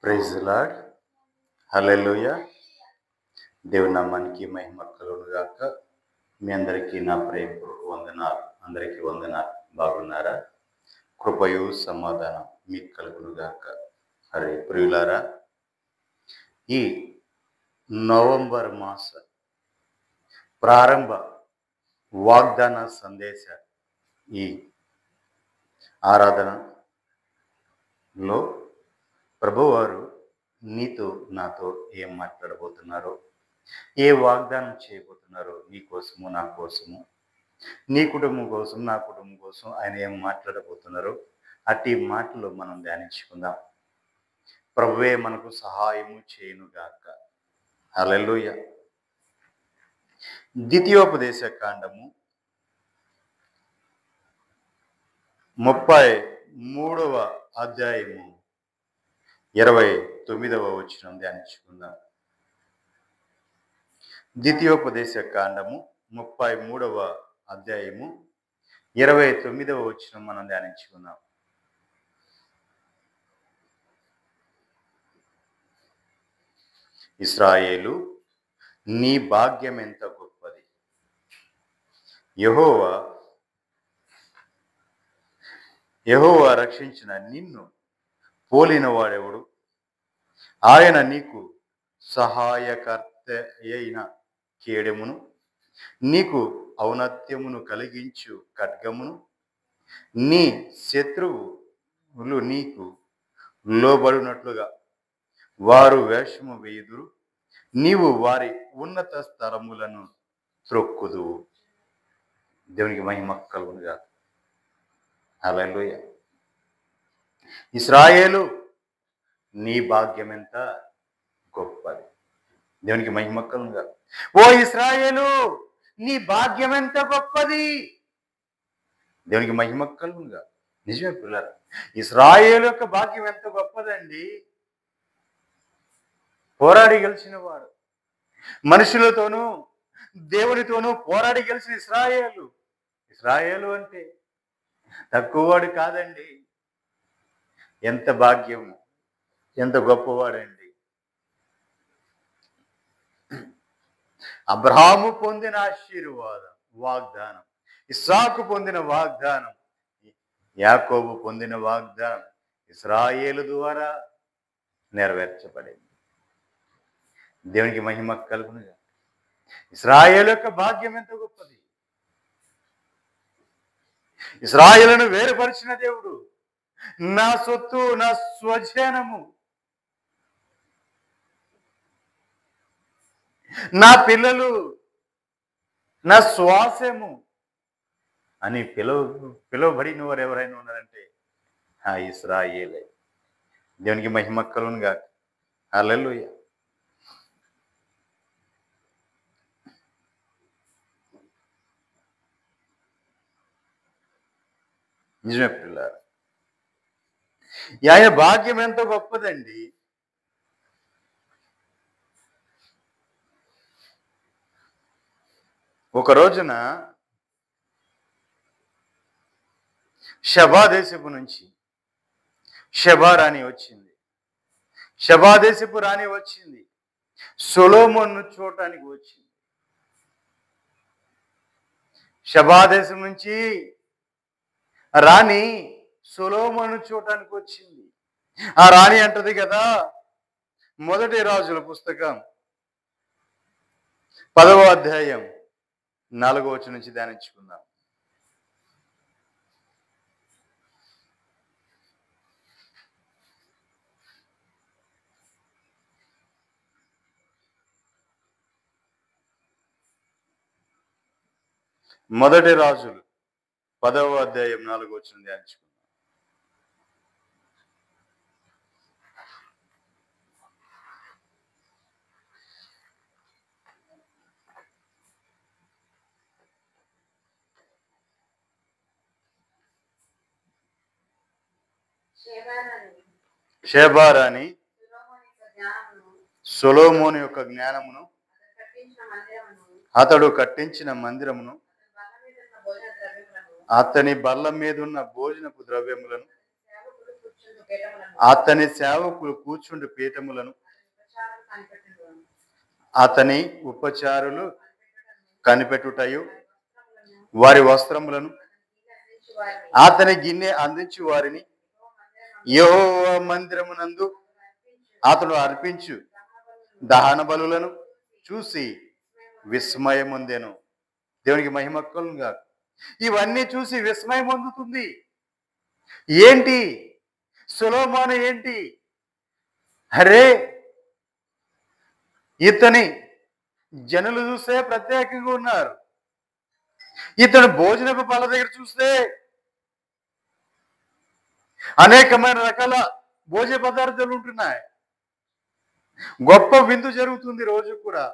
Praise the lord. హల్లెలూయా. దేవుని నామానికి మహిమ కలుగును గాక. మీ అందరికీ నా ప్రేమపూర్వక వందనాలు. అందరికీ వందనాలు. బాగున్నారా? కృపయు సమాధానం మీకు కలుగును గాక. హరే ప్రియులారా, ఈ నవంబర్ మాస ప్రారంభ వాగ్దాన సందేశ ఈ ఆరాధనలో ప్రభువారు నీతో నాతో ఏం మాట్లాడబోతున్నారో, ఏ వాగ్దానం చేయబోతున్నారో, నీ కోసము నా కోసము, నీ కుటుంబం కోసం నా కుటుంబం కోసం ఆయన ఏం మాట్లాడబోతున్నారో అట్టి మాటలు మనం ధ్యానించుకుందాం. ప్రభువే మనకు సహాయము చేయునుగాక. హల్లెలూయా. ద్వితీయోపదేశ కాండము 33వ అధ్యాయము 29వ వచనం ధ్యానించుకుందాం. ద్వితీయోపదేశ కాండము 33వ అధ్యాయము 29వ వచనం మనం ధ్యానించుకుందాం. ఇశ్రాయేలు, నీ భాగ్యం ఎంత గొప్పది. యెహోవా రక్షించిన నిన్ను పోలిన వాడెవడు? ఆయన నీకు సహాయకర్త అయిన కేడెమును, నీకు ఔన్నత్యమును కలిగించు ఖడ్గమును, నీ శత్రువులు నీకు లోబడినట్లుగా వారు వేషము వేయుదురు, నీవు వారి ఉన్నత స్థలములను త్రొక్కుదువు. దేవునికి మహిమ కలుగునుగా. హల్లెలూయా. ఇశ్రాయేలు, నీ భాగ్యం ఎంత గొప్పది. దేవునికి మహిమ కలుగునుగా. ఓ ఇశ్రాయేలు, నీ భాగ్యం ఎంత గొప్పది. దేవునికి మహిమ కలుగునుగా. నిజమే పిల్లలు, ఇశ్రాయేలు యొక్క భాగ్యం ఎంత గొప్పదండి. పోరాడి గెలిచిన వాడు, మనుషులతోనూ దేవునితోనూ పోరాడి గెలిచిన ఇశ్రాయేలు అంటే తక్కువవాడు కాదండి. ఎంత భాగ్యము, ఎంత గొప్పవాడండి. అబ్రహాము పొందిన ఆశీర్వాదం వాగ్దానం, ఇస్సాకు పొందిన వాగ్దానం, యాకోబు పొందిన వాగ్దానం ఇశ్రాయేలు ద్వారా నెరవేర్చబడింది. దేవునికి మహిమ కలుగునుగా. ఇశ్రాయేలు యొక్క భాగ్యం ఎంత గొప్పది. ఇశ్రాయేలును వేరుపరిచిన దేవుడు, నా సొత్తు, నా స్వజనము, నా పిల్లలు, నా శ్వాసము అని పిలువబడిన వారు ఎవరైనా ఉన్నారంటే ఆ ఇశ్రాయేలే. దేవునికి మహిమ కలుగునుగా. హల్లెలూయా. నిజమే పిల్లలు, ఆయన భాగ్యం ఎంత గొప్పదండి. ఒక రోజున షబా దేశపు నుంచి షబా రాణి వచ్చింది. షబా దేశపు రాణి వచ్చింది, సొలొమోను చూడటానికి వచ్చింది. షబా దేశం నుంచి రాణి సొలొమోను చూడటానికి వచ్చింది. ఆ రాణి అంటది కదా, మొదటి రాజుల పుస్తకం 10వ అధ్యాయం 4వ వచనం నుంచి ధ్యానించుకుందాం. మొదటి రాజులు 10వ అధ్యాయం 4వ వచనం ధ్యానించుకుందాం. షేబా రాణి సొలొమోను యొక్క జ్ఞానమును, అతడు కట్టించిన మందిరమును, అతని బల్ల మీద ఉన్న భోజనపు ద్రవ్యములను, అతని సేవకులు కూర్చుండు పీఠములను అతని ఉపచారులు కనిపెట్టుటయు వారి వస్త్రములను అతని గిన్నె అందించు వారిని యెహోవా మందిరమునందు అతడు అర్పించు దహన బలులను చూసి విస్మయం పొందెను. దేవునికి మహిమ కలుగునుగాక. ఇవన్నీ చూసి విస్మయం పొందుతుంది. ఏంటి సొలొమోను? ఏంటి అరే, ఇతని జనులు చూస్తే ప్రత్యేకంగా ఉన్నారు. ఇతను భోజనపు పళ్ళ దగ్గర చూస్తే అనేకమైన రకాల భోజన పదార్థాలు ఉంటున్నాయి. గొప్ప విందు జరుగుతుంది రోజు కూడా.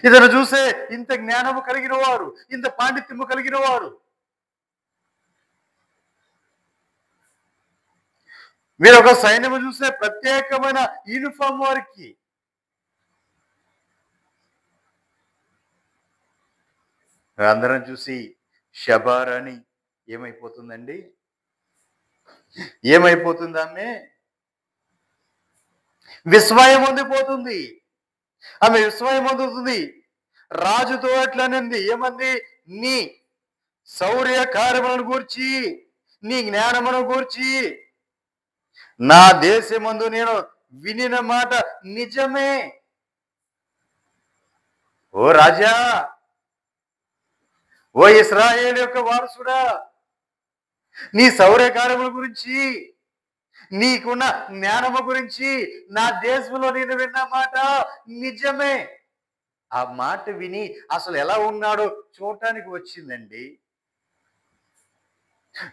ఇతను చూసే ఇంత జ్ఞానము కలిగిన వారు, ఇంత పాండిత్యము కలిగిన వారు. మీరు ఒక సైన్యము చూస్తే ప్రత్యేకమైన యూనిఫామ్ వారికి. అందరం చూసి షబారాని ఏమైపోతుందండి? ఏమైపోతుంది? ఆమె విస్మయం పొందిపోతుంది. ఆమె విస్మయం పొందుతుంది. రాజుతో అట్లనింది, ఏమంది? నీ శౌర్య కార్యములను గూర్చి, నీ జ్ఞానమును గూర్చి నా దేశమందు నేను వినిన మాట నిజమే. ఓ రాజా, ఓ ఇశ్రాయేలు యొక్క వారసుడా, నీ శౌర్య కార్యముల గురించి, నీకున్న జ్ఞానము గురించి నా దేశంలో నేను విన్న మాట నిజమే. ఆ మాట విని అసలు ఎలా ఉన్నాడో చూడటానికి వచ్చిందండి.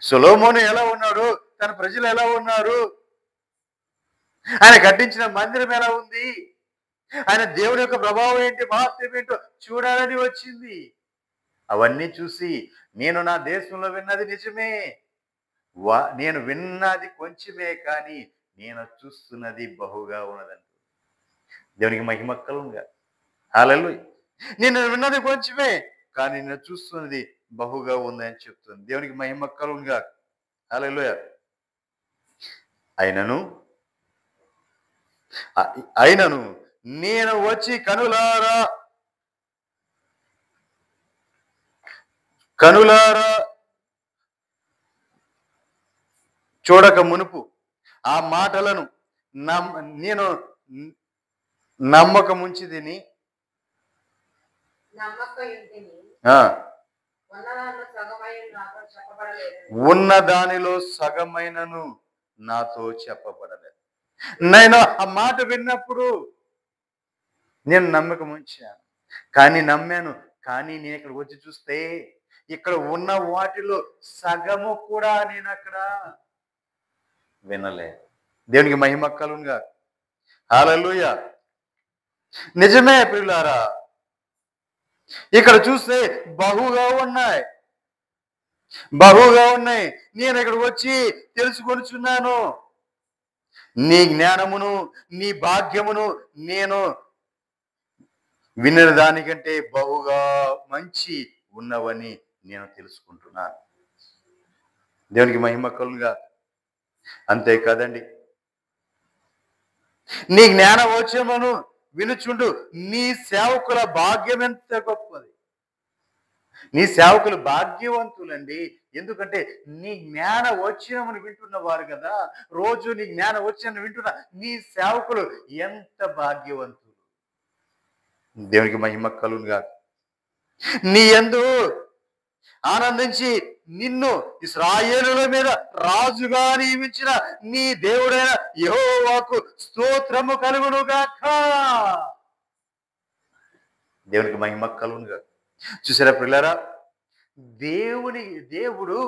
సొలొమోను ఎలా ఉన్నాడు, తన ప్రజలు ఎలా ఉన్నారు, ఆయన కట్టించిన మందిరం ఎలా ఉంది, ఆయన దేవుని యొక్క ప్రభావం ఏంటి, మహత్యం ఏంటో చూడాలని వచ్చింది. అవన్నీ చూసి నేను నా దేశంలో విన్నది నిజమే, నేను విన్నది కొంచెమే, కానీ నేను చూస్తున్నది బహుగా ఉన్నదంట. దేవునికి మహిమ కలుగునుగా. హల్లెలూయా. నేను విన్నది కొంచెమే, కానీ నేను చూస్తున్నది బహుగా ఉందని చెప్తుంది. దేవునికి మహిమ కలుగునుగా. హల్లెలూయా. అయినను నేను వచ్చి కనులారా చూడక మునుపు ఆ మాటలను నేను నమ్మకముంచి తిని ఉన్న దానిలో సగమైనను నాతో చెప్పబడలేదు. నేను ఆ మాట విన్నప్పుడు నేను నమ్మకం ఉంచాను, కానీ నమ్మాను. కానీ నేను ఇక్కడ వచ్చి చూస్తే ఇక్కడ ఉన్న వాటిలో సగము కూడా నేను అక్కడ వినలే. దేవునికి మహిమ కలుగునుగా. హల్లెలూయా. నిజమే ప్రియులారా, ఇక్కడ చూస్తే బహుగా ఉన్నాయి. నేను ఇక్కడికి వచ్చి తెలుసుకొనిచున్నాను. నీ జ్ఞానమును, నీ భాగ్యమును నేను విన్న దానికంటే బహుగా మంచి ఉన్నవని నేను తెలుసుకుంటున్నాను. దేవునికి మహిమ కలుగునుగా. అంతే కదండి, నీ జ్ఞాన వచనమును వినుచుండు నీ సేవకుల భాగ్యం ఎంత గొప్పది. నీ సేవకులు భాగ్యవంతులండి. ఎందుకంటే నీ జ్ఞాన వచనమును వింటున్న వారు కదా. రోజు నీ జ్ఞాన వచనం వింటున్న నీ సేవకులు ఎంత భాగ్యవంతులు. దేవునికి మహిమ కలుగునుగా. నీ యందు ఆనందించి నిన్ను ఇశ్రాయేలుల మీద రాజుగా నియమించిన నీ దేవుడైన యెహోవాకు స్తోత్రము కలుగునుగాక. దేవునికి మహిమ కలుగునుగా. చూసారా ప్రియులారా, దేవుడు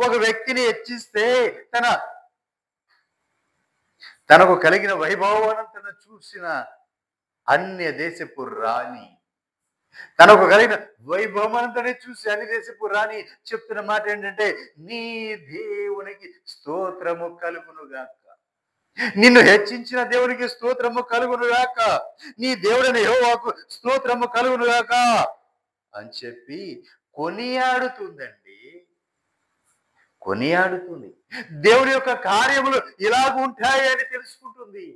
ఒక వ్యక్తిని హెచ్చిస్తే తనకు కలిగిన వైభవాన్ని చూసిన అన్య దేశపు రాణి, తనకు కలిగిన వైభవమంతనే చూసి అన్ని దేశపు రాణి చెప్తున్న మాట ఏంటంటే, నీ దేవునికి స్తోత్రము కలుగునుగాక. నిన్ను హెచ్చించిన దేవునికి స్తోత్రము కలుగునుగాక. నీ దేవుడైన యెహోవాకు స్తోత్రము కలుగునుగాక అని చెప్పి కొనియాడుతుందండి. కొనియాడుతుంది. దేవుని యొక్క కార్యములు ఇలాగ ఉంటాయి అని తెలుసుకుంటుంది.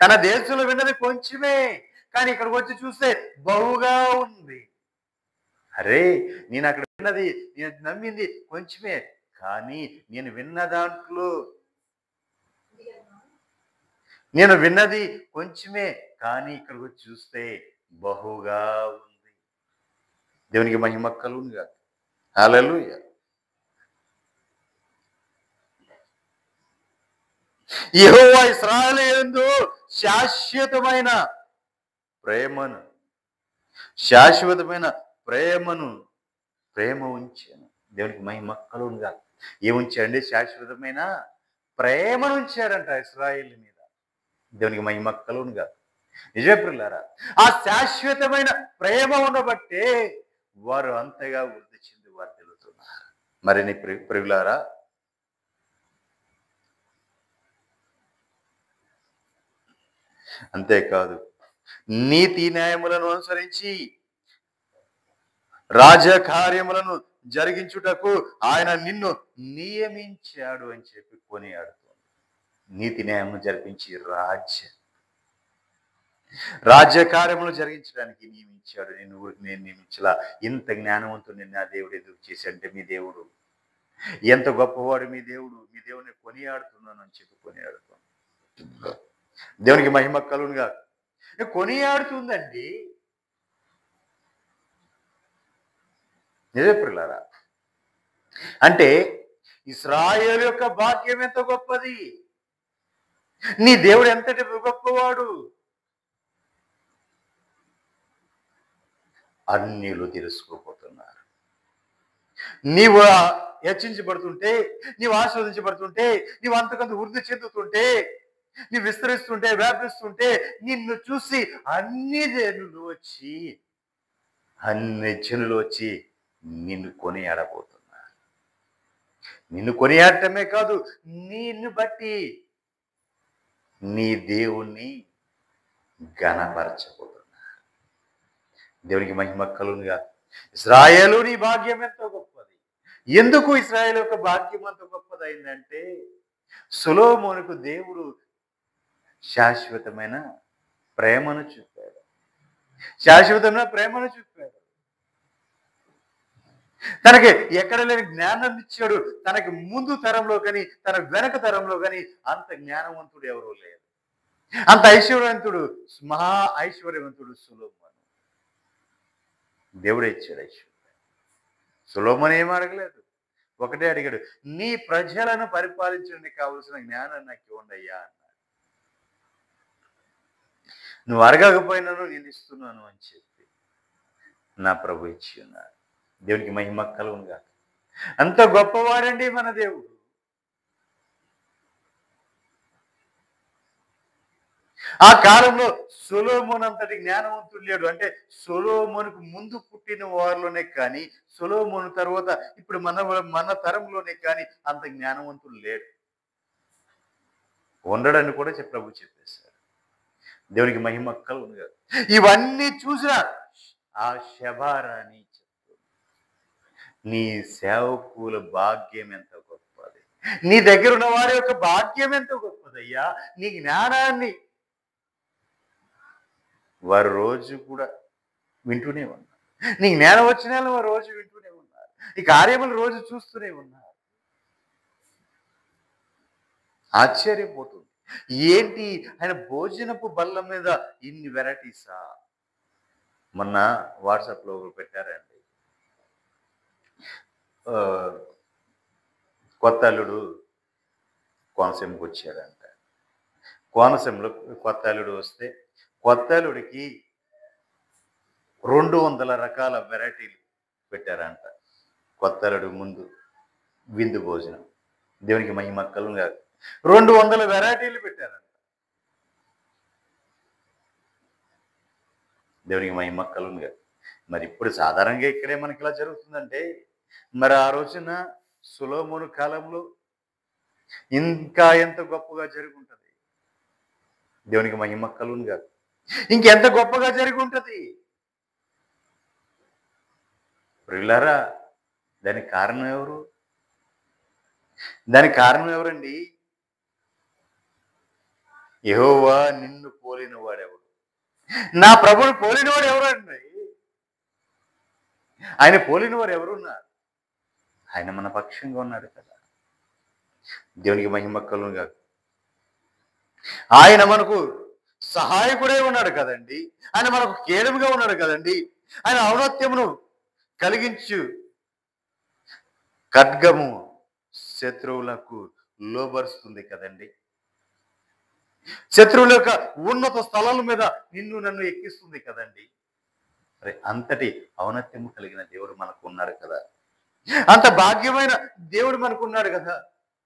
తన దేశంలో విన్నది కొంచెమే, కానీ ఇక్కడికి వచ్చి చూస్తే బహుగా ఉంది. అరే, నేను అక్కడ విన్నది, నేను నమ్మింది కొంచెమే, కానీ నేను విన్నది కొంచెమే, కానీ ఇక్కడికి వచ్చి చూస్తే బహుగా ఉంది. దేవునికి మహిమ కలుగునుగాక. హల్లెలూయా. యెహోవా ఇశ్రాయేలు శాశ్వతమైన ప్రేమ ఉంచాను. దేవునికి మహిమ కలుగునుగాక. ఏముంచాడండి? శాశ్వతమైన ప్రేమను ఉంచాడంట ఇశ్రాయేలు మీద. దేవునికి మహిమ కలుగునుగాక. నిజమే ప్రియులారా, ఆ శాశ్వతమైన ప్రేమ ఉండబట్టే వారు అంతగా వృద్ధి చెంది వారు తెలుతున్నారు. మరి నీ ప్రియులారా, అంతేకాదు, నీతి న్యాయములను అనుసరించి రాజకార్యములను జరిగించుటకు ఆయన నిన్ను నియమించాడు అని చెప్పి కొనియాడుతుంది. నీతి న్యాయమును జరిపించి రాజ్యకార్యములు జరిగించడానికి నియమించాడు. నేను నియమించలా. ఇంత జ్ఞానవంతుడు నా దేవుడు ఎందుకు చేశాడంటే, మీ దేవుడు ఎంత గొప్పవాడు, మీ దేవుడిని కొనియాడుతున్నాను అని చెప్పి కొనియాడుతున్నాను. దేవునికి మహిమ కలుగునుగా. కొనియాడుతుందండి. నిజమే ప్రియులారా, అంటే ఇశ్రాయేలు యొక్క భాగ్యం ఎంత గొప్పది, నీ దేవుడు ఎంతటి గొప్పవాడు. అన్యులు తెలుసుకోబోతున్నారు. నీవు హెచ్చించబడుతుంటే, నీవు ఆస్వాదించబడుతుంటే, నీవు అంతకంత వృద్ధి చెందుతుంటే, నీవు విస్తరిస్తుంటే, వ్యాపిస్తుంటే, నిన్ను చూసి అన్ని జనులు వచ్చి నిన్ను కొనియాడబోతున్నారు. నిన్ను కొనియాడటమే కాదు, నిన్ను బట్టి నీ దేవుణ్ణి ఘనపరచబోతున్నారు. దేవునికి మహిమ కలుగునుగా. ఇశ్రాయేలు నీ భాగ్యం ఎంతో గొప్పది. ఎందుకు ఇశ్రాయేలు యొక్క భాగ్యం అంత గొప్పది అయిందంటే, సొలొమోనుకు దేవుడు శాశ్వతమైన ప్రేమను చూపాడు. తనకి ఎక్కడ లేని జ్ఞానాన్ని ఇచ్చాడు. తనకి ముందు తరంలో కానీ తన వెనక తరంలో కానీ అంత జ్ఞానవంతుడు ఎవరూ లేరు. అంత మహా ఐశ్వర్యవంతుడు సొలొమోను. దేవుడే ఇచ్చాడు ఐశ్వర్యం. సొలొమోను ఏం అడగలేదు, ఒకటే అడిగాడు, నీ ప్రజలను పరిపాలించడానికి కావలసిన జ్ఞానాన్ని నాకు ఇవ్వండియ్యా అన్నాడు. నువ్వు అడగకపోయినాను నేను ఇస్తున్నాను అని చెప్పి నా ప్రభు ఇచ్చి ఉన్నాడు. దేవునికి మహిమ కలుగునుగా. అంత గొప్పవాడండి మన దేవుడు. ఆ కాలంలో సొలొమోను అంతటి జ్ఞానవంతుడు లేడు. అంటే సొలొమోనుకు ముందు పుట్టిన వారిలోనే కానీ, సొలొమోను తర్వాత ఇప్పుడు మన తరంలోనే కానీ అంత జ్ఞానవంతుడు లేడు. ఉండడని కూడా ప్రభు చెప్పేశారు. దేవునికి మహిమ కలుగునుగా. ఇవన్నీ చూసిన ఆ శబారాని చెప్తుంది, నీ సేవకుల భాగ్యం ఎంత గొప్పది, నీ దగ్గర ఉన్న వారి యొక్క భాగ్యం ఎంత గొప్పదయ్యా. నీ జ్ఞానాన్ని వారు రోజు కూడా వింటూనే ఉన్నారు. నీ జ్ఞానం వచ్చిన వారు రోజు వింటూనే ఉన్నారు. ఈ కార్యములు రోజు చూస్తూనే ఉన్నారు. ఆశ్చర్యపోతుంది. ఏంటి ఆయన భోజనపు బల్ల మీద ఇన్ని వెరైటీసా? మొన్న వాట్సాప్లో పెట్టారండి, కొత్త అల్లుడు కోనసీమకు వచ్చాడంట. కోనసీమలో కొత్త అల్లుడు వస్తే కొత్త అల్లుడికి 200 రకాల వెరైటీలు పెట్టారంట. కొత్త అల్లుడు ముందు విందు భోజనం. దేవునికి మహిమ కలుగునుగా. 200 వెరైటీలు పెట్టారంట. దేవునికి మహిమ కలుగునుగా. మరి ఇప్పుడు సాధారణంగా ఇక్కడే మనకి ఇలా జరుగుతుందంటే, మరి ఆ రోజున సొలొమోను కాలంలో ఇంకా ఎంత గొప్పగా జరుగుంటది. దేవునికి మహిమ కలుగునుగా. ఇంకెంత గొప్పగా జరిగి ఉంటది ప్రియులారా. దానికి కారణం ఎవరు? దానికి కారణం ఎవరండి? యెహోవా నిన్ను పోలిన వాడెవడు? నా ప్రభువుని పోలిన వాడు ఎవరండి? ఆయన పోలిన వారు ఎవరున్నారు? ఆయన మన పక్షంగా ఉన్నాడు కదా. దేవునికి మహిమ కలుగును గాక. ఆయన మనకు సహాయకుడే ఉన్నాడు కదండి. ఆయన మనకు కేడముగా ఉన్నాడు కదండి. ఆయన ఔన్నత్యమును కలిగించు ఖడ్గము శత్రువులకు లోబరుస్తుంది కదండి. శత్రువుల యొక్క ఉన్నత స్థలాల మీద నిన్ను నన్ను ఎక్కిస్తుంది కదండి. మరి అంతటి ఔన్నత్యము కలిగిన దేవుడు మనకు ఉన్నాడు కదా. అంత భాగ్యమైన దేవుడు మనకు ఉన్నాడు కదా.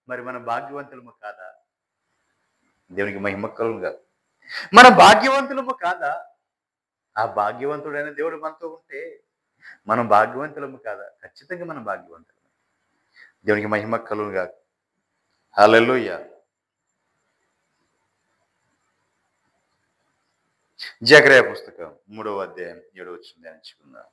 మరి మన భాగ్యవంతులము కాదా? దేవునికి మహిమ కలుగును గాక. మన భాగ్యవంతులము కాదా? ఆ భాగ్యవంతుడైన దేవుడు మనతో ఉంటే మనం భాగ్యవంతులము కాదా? ఖచ్చితంగా మనం భాగ్యవంతులమే. దేవునికి మహిమ కలుగును గాక. హల్లెలూయా. జకర్యా పుస్తకం 3వ అధ్యాయం 7వ వచనం ధ్యానించుకుందాం.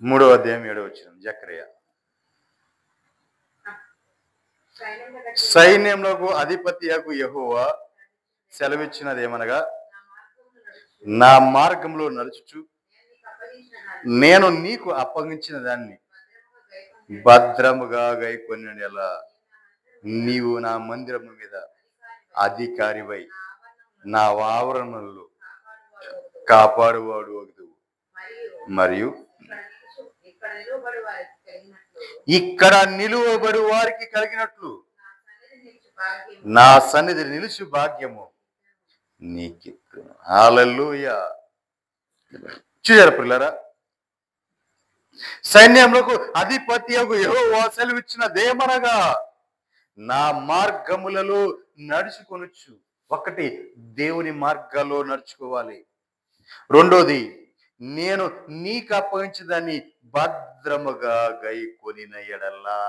మూడవ అధ్యాయం 7వ వచనం జకర్యా. సైన్యములకు అధిపతియగు యెహోవా సెలవిచ్చినదేమనగా, నా మార్గంలో నడుచుచు నేను నీకు అప్పగించిన దాన్ని భద్రముగా గైకొనినెడల నీవు నా మందిరము మీద అధికారివై నా ఆవరణలో కాపాడువాడు వగుదువు. మరియు ఇక్కడ నిలువబడు వారికి కలిగినట్లు నా సన్నిధి నిలుచు భాగ్యము నీకిత్తును. హల్లెలూయా. చూశారా పిల్లరా? సైన్యములకు అధిపతియగు యెహోవా సెలవిచ్చినదేమనగా, నా మార్గములలో నడుచుకొనుచు. ఒకటి, దేవుని మార్గాల్లో నడుచుకోవాలి. రెండోది, నేను నీకు అప్పగించిన దాన్ని భద్రముగా గైకొనిన ఎడలా.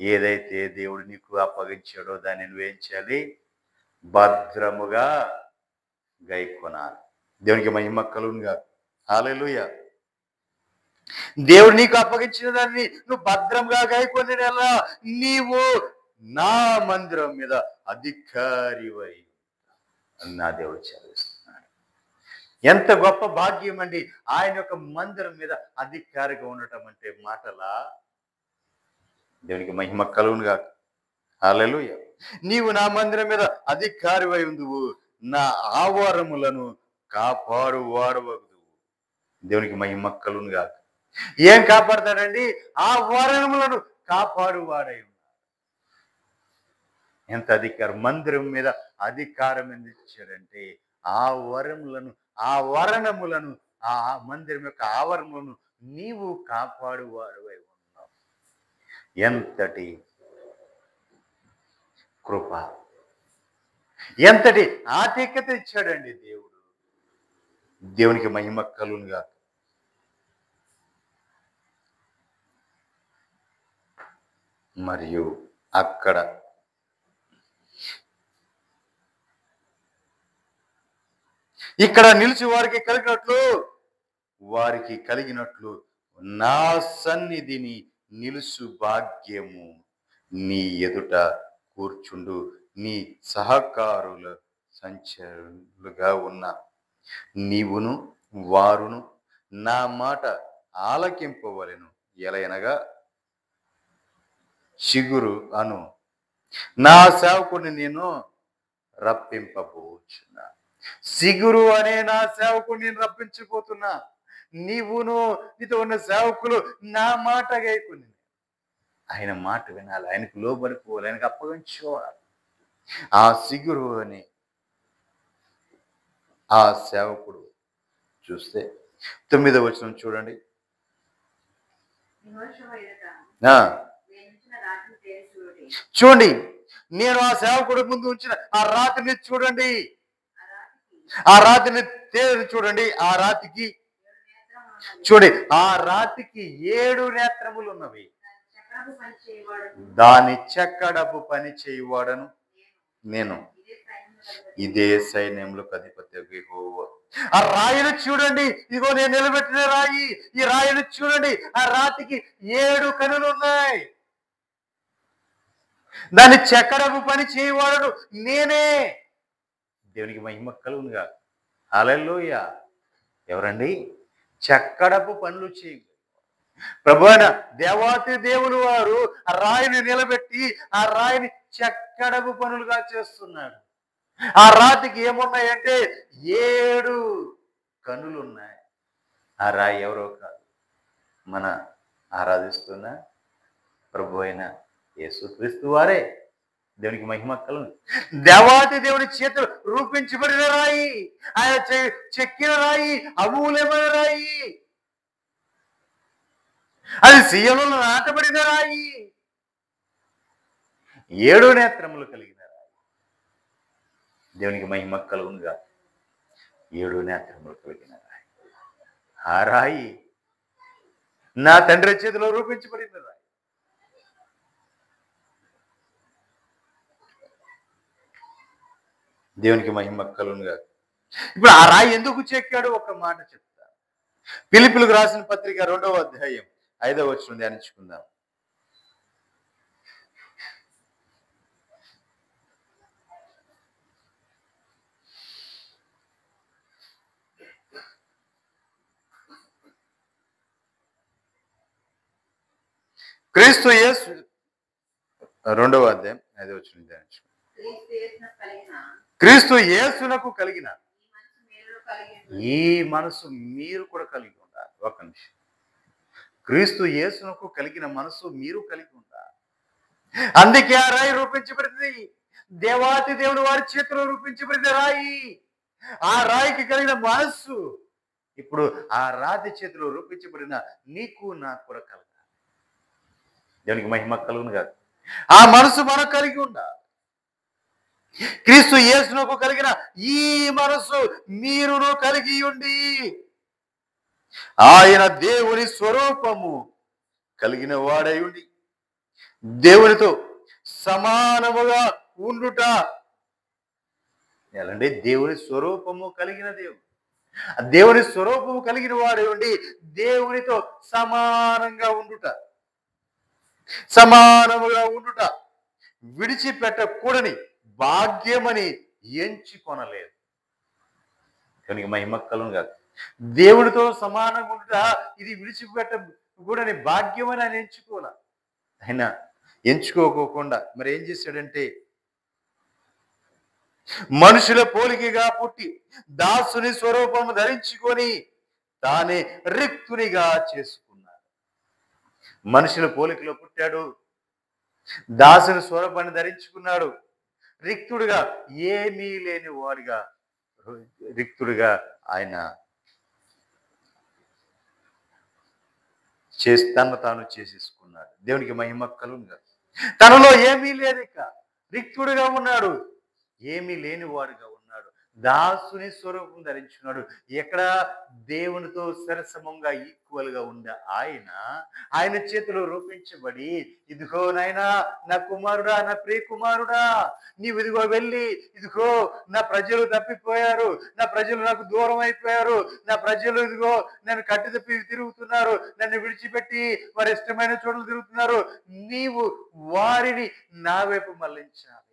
ఏదైతే దేవుడు నీకు అప్పగించాడో దాన్ని నువ్వేం చేయాలి? భద్రముగా గైకొనాలి. దేవునికి మహిమ కలుగును గాక. హల్లెలూయా. దేవుడు నీకు అప్పగించిన దాన్ని నువ్వు భద్రంగా గైకొనిన ఎడలా నీవు నా మందిరం మీద అధికారివై నా దేవుడు చదివిస్తున్నాడు. ఎంత గొప్ప భాగ్యం అండి ఆయన యొక్క మందిరం మీద అధికారిగా ఉండటం అంటే. మాటలా? దేవునికి మహిమ కలుగును గాక. హల్లెలూయా. నీవు నా మందిరం మీద అధికారివై ఉందువు, నా ఆవరములను కాపాడు వాడవగుదువు. దేవునికి మహిమ కలుగును గాక. ఏం కాపాడతాడండి? ఆవరణములను కాపాడు వాడై ఉన్నాడు. ఎంత అధికారం! మందిరం మీద అధికారం ఎందుకు ఇచ్చాడంటే ఆవరణములను ఆ మందిరం యొక్క ఆవరణములను నీవు కాపాడు వాడవై ఉన్నావు. ఎంతటి కృప, ఎంతటి ఆధిక్యత ఇచ్చాడండి దేవుడు. దేవునికి మహిమ కలుగును గాక. మరియు అక్కడ ఇక్కడ నిలిచి వారికి కలిగినట్లు నా సన్నిధిని నిలుసు భాగ్యము నీ ఎదుట కూర్చుండు నీ సహకారుల సంచరులుగా ఉన్న నీవును వారును నా మాట ఆలకింపవలెను. ఎలయనగా చిగురు అను నా సేవకుడిని నేను రప్పింపబోచున్నా. సిగురు అనే నా సేవకుడిని నేను రప్పించబోతున్నా. నీవును నీతో ఉన్న సేవకులు నా మాట గైకొని ఆయన మాట వినాలి, ఆయనకు లోబడిపోవాలి, ఆయనకు అప్పగించుకోవాలి. ఆ సిగురు అని ఆ సేవకుడు చూస్తే 9వ వచనం చూడండి. చూడండి, నేను ఆ సేవకుడి ముందు ఉంచిన ఆ రాతిని చూడండి, ఆ రాతిని తేరు చూడండి. ఆ రాతికి చూడండి, ఆ రాతికి 7 నేత్రములు ఉన్నవి. దాని చెక్కడపు పని చేయువాడను నేను, ఇదే సైన్యములకు అధిపతి యెహోవా. ఆ రాయిని చూడండి, ఇదిగో నేను నిలబెట్టిన రాయి. ఈ రాయిని చూడండి, ఆ రాతికి 7 కనులు ఉన్నాయి. దాన్ని చెక్కడపు పని చేయవాడను నేనే. దేవునికి మహిమ కలుగునుగా. హల్లెలూయా. ఎవరండి? చెక్కడపు పనులు చేయ ప్రభువైన దేవాతి దేవుని వారు ఆ రాయిని నిలబెట్టి ఆ రాయిని చెక్కడపు పనులుగా చేస్తున్నాడు. ఆ రాతికి ఏమున్నాయంటే 7 కనులు ఉన్నాయి. ఆ రాయి ఎవరో కాదు, మన ఆరాధిస్తున్న ప్రభు అయిన యేసుక్రీస్తు వారే. దేవునికి మహిమ కలుగును. దేవాతి దేవుని చేతులు రూపించబడిన రాయి, ఆయన చెక్కిన రాయి, అమూల్యమైన రాయి, అది సియోనులో నాటబడిన రాయి, 7 నేత్రములు కలిగిన రాయి. దేవునికి మహిమ కలుగునుగా. 7 నేత్రములు కలిగిన రాయి. ఆ రాయి నా తండ్రి చేతిలో రూపించబడిన రాయి. దేవునికి మహిమ కలుగునుగా. ఇప్పుడు ఆ రాయి ఎందుకు చెక్కాడు? ఒక మాట చెప్తా. ఫిలిప్పీయులకు రాసిన పత్రిక 2వ అధ్యాయం 5వ వచనం ధ్యానించుకుందాం. క్రీస్తు యేసు 2వ అధ్యాయం 5వ వచనం ధ్యానించుకుందాం. క్రీస్తు యేసునకు కలిగిన ఈ మనసు మీరు కూడా కలిగి ఉండాలి. ఒక నిమిషం. క్రీస్తు యేసునకు కలిగిన మనసు మీరు కలిగి ఉండాలి. అందుకే ఆ రాయి రూపించబడింది. దేవాతి దేవుని వారి చేతిలో రూపించబడిన రాయి. ఆ రాయికి కలిగిన మనస్సు ఇప్పుడు ఆ రాతి చేతిలో రూపించబడిన నీకు నాకు కూడా కలగాలి. దేవునికి మహిమ కలుగును కాదు. ఆ మనసు మనకు కలిగి ఉండాలి. క్రీస్తు యేసునకు కలిగిన ఈ మనసు మీరును కలిగి ఉండి ఆయన దేవుని స్వరూపము కలిగిన వాడై ఉండి దేవునితో సమానముగా ఉండుట. ఎలాంటి దేవుని స్వరూపము కలిగిన దేవుడు, దేవుని స్వరూపము కలిగిన వాడై ఉండి దేవునితో సమానంగా ఉండుట, సమానముగా ఉండుట విడిచిపెట్టకూడని భాగ్యమని ఎంచుకొనలేదు. కనుక మహిమ కలుగును కాదు. దేవుడితో సమానంగా ఉండుట ఇది విడిచిపెట్టకూడని భాగ్యమని ఆయన ఎంచుకోలే. ఆయన ఎంచుకోకుండా మరి ఏం చేశాడంటే మనుషుల పోలికగా పుట్టి దాసుని స్వరూపము ధరించుకొని తానే రిక్తునిగా చేసుకున్నాడు. మనుషుల పోలికలో పుట్టాడు, దాసుని స్వరూపాన్ని ధరించుకున్నాడు. రిక్తుడిగా, ఏమీ లేని వాడిగా, రిక్తుడిగా ఆయన తను తాను చేసేసుకున్నాడు. దేవునికి మహిమ కలుగును. తనలో ఏమీ లేదు, ఇక రిక్తుడిగా ఉన్నాడు, ఏమీ లేని వాడుగా ఉన్నాడు, దాసుని స్వరూపం ధరించున్నాడు. ఎక్కడ దేవునితో సరసమంగా ఈక్వల్ గా ఉండే ఆయన చేతిలో రూపించబడి ఇదిగో నాయనా నా కుమారుడా, నా ప్రియ కుమారుడా, నీవు ఇదిగో వెళ్ళి ఇదిగో నా ప్రజలు తప్పిపోయారు, నా ప్రజలు నాకు దూరం అయిపోయారు, నా ప్రజలు ఇదిగో నన్ను కట్టి తప్పి తిరుగుతున్నారు, నన్ను విడిచిపెట్టి వారి ఇష్టమైన చోట్ల తిరుగుతున్నారు, నీవు వారిని నా వైపు మళ్ళించాలి.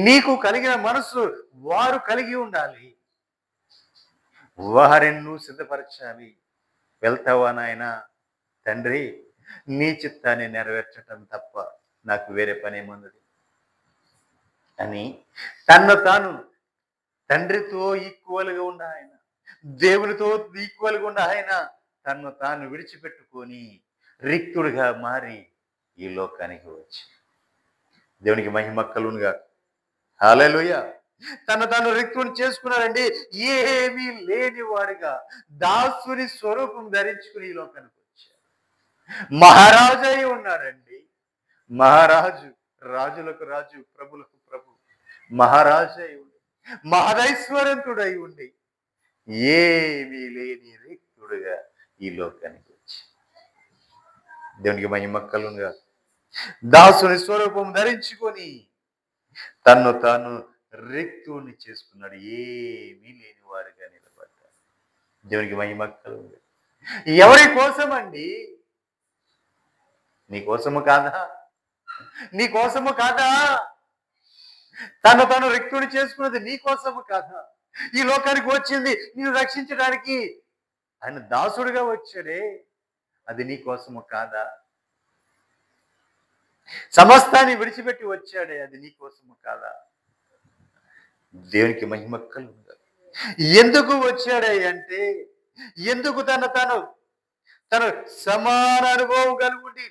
నీకు కలిగిన మనసు వారు కలిగి ఉండాలి, వారిని నువ్వు సిద్ధపరచాలి. వెళ్తావా నాయనా? తండ్రి నీ చిత్తాన్ని నెరవేర్చటం తప్ప నాకు వేరే పని ఏముంది అని తన్ను తాను తండ్రితో ఈక్వల్గా ఉండ ఆయన, దేవునితో ఈక్వల్గా ఉండ ఆయన తన్ను తాను విడిచిపెట్టుకొని రిక్తుడిగా మారి ఈ లోకానికి వచ్చి దేవునికి మహిమ కలుగునుగా. హల్లెలూయా. తను తాను రిక్తుని చేసుకున్నాడండి. ఏమీ లేని వాడిగా దాసుని స్వరూపం ధరించుకుని ఈ లోకానికి వచ్చాడు. మహారాజు అయి ఉన్నాడండి. మహారాజు, రాజులకు రాజు, ప్రభులకు ప్రభు, మహారాజు అయి ఉండి మహదైశ్వర్యంతుడై ఉండి ఏమీ లేని రిక్తుడుగా ఈ లోకానికి వచ్చి దేవునికి మహిమ కలుగునుగా. దాసుని స్వరూపం ధరించుకొని తన్ను తాను రిక్తుని చేసుకున్నాడు. ఏమీ లేని వాడిగా నిలబడ్డాడు. దేవునికి మహిమ కలుగునుగా. ఎవరి కోసం అండి? నీ కోసము కాదా? నీ కోసము కాదా? తను తాను రిక్తుని చేసుకున్నది నీ కోసము కాదా? ఈ లోకానికి వచ్చింది నిన్ను రక్షించడానికి. ఆయన దాసుడుగా వచ్చాడే, అది నీ కోసము కాదా? సమస్తాన్ని విడిచిపెట్టి వచ్చాడే, అది నీ కోసము కాదా? దేవునికి మహిమ కలుగునుగా. ఎందుకు వచ్చాడే అంటే, ఎందుకు తన సమాన అనుభవం కలిగి ఉండి,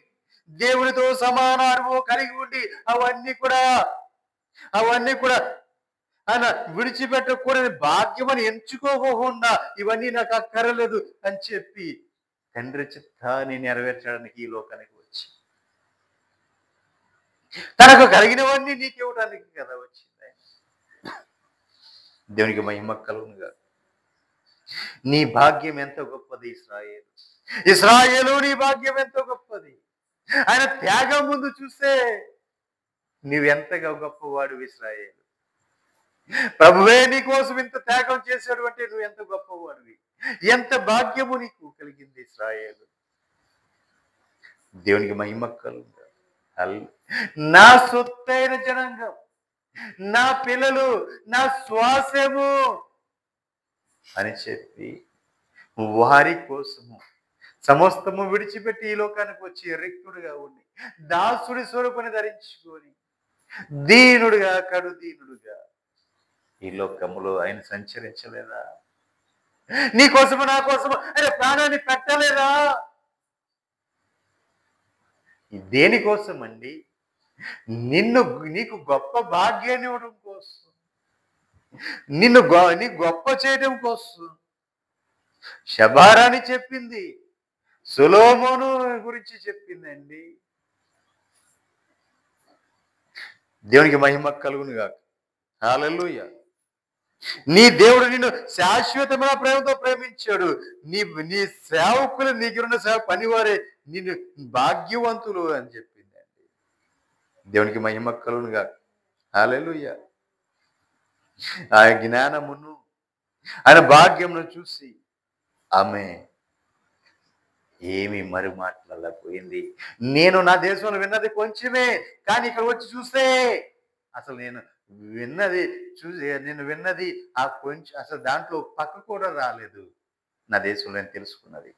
దేవునితో సమాన అనుభవం కలిగి ఉండి అవన్నీ కూడా ఆయన విడిచిపెట్టకూడని భాగ్యమని ఎంచుకోకుండా ఇవన్నీ నాకు అక్కరలేదు అని చెప్పి తండ్రి చిత్తాన్ని నెరవేర్చడానికి ఈ లోకానికి వచ్చి తనకు కలిగినవన్నీ నీకు ఇవ్వడానికి కదా వచ్చింది ఆయన. దేవునికి మహిమ కలుగునుగా. నీ భాగ్యం ఎంత గొప్పది ఇశ్రాయేలు. ఇశ్రాయేలు నీ భాగ్యం ఎంతో గొప్పది. ఆయన త్యాగం ముందు చూస్తే నువ్వెంతగా గొప్పవాడు ఇశ్రాయేలు. ప్రభువే నీ కోసం ఇంత త్యాగం చేశాడు అంటే నువ్వు ఎంత గొప్పవాడివి, ఎంత భాగ్యము నీకు కలిగింది ఇశ్రాయేలు. దేవునికి మహిమ కలుగునుగా. నా సొత్తైన జనాంగం, నా పిల్లలు, నా శ్వాసము అని చెప్పి వారి కోసము సమస్తము విడిచిపెట్టి ఈ లోకానికి వచ్చి రిక్తుడుగా ఉండి దాసుడి స్వరూపాన్ని ధరించుకొని దీనుడుగా కడు దీనుడుగా ఈ లోకములో ఆయన సంచరించలేదా? నీ కోసము నా కోసము ఆయన ప్రాణాన్ని పెట్టలేదా? దేనికోసం అండి? నీకు గొప్ప భాగ్యాన్ని ఇవ్వడం కోసం, నీ గొప్ప చేయడం కోసం. శబారాని చెప్పింది, సొలొమోను గురించి చెప్పిందండి. దేవునికి మహిమ కలుగునుగాక. హల్లెలూయా. నీ దేవుడు నిన్ను శాశ్వతమైన ప్రేమతో ప్రేమించాడు. నీ సేవకులు నీకున్న పనివారే నిన్ను భాగ్యవంతులు అని చెప్పిందండి. దేవునికి మహిమ కలుగునుగాక. హల్లెలూయా. ఆ జ్ఞానమును ఆయన భాగ్యమును చూసి ఆమె ఏమి మరి మాట్లాడలేకపోయింది. నేను నా దేశంలో విన్నది కొంచెమే, కానీ ఇక్కడ వచ్చి చూస్తే అసలు నేను విన్నది ఆ కొంచెం అసలు దాంట్లో పక్క కూడా రాలేదు. నా దేశంలో నేను తెలుసుకున్నది.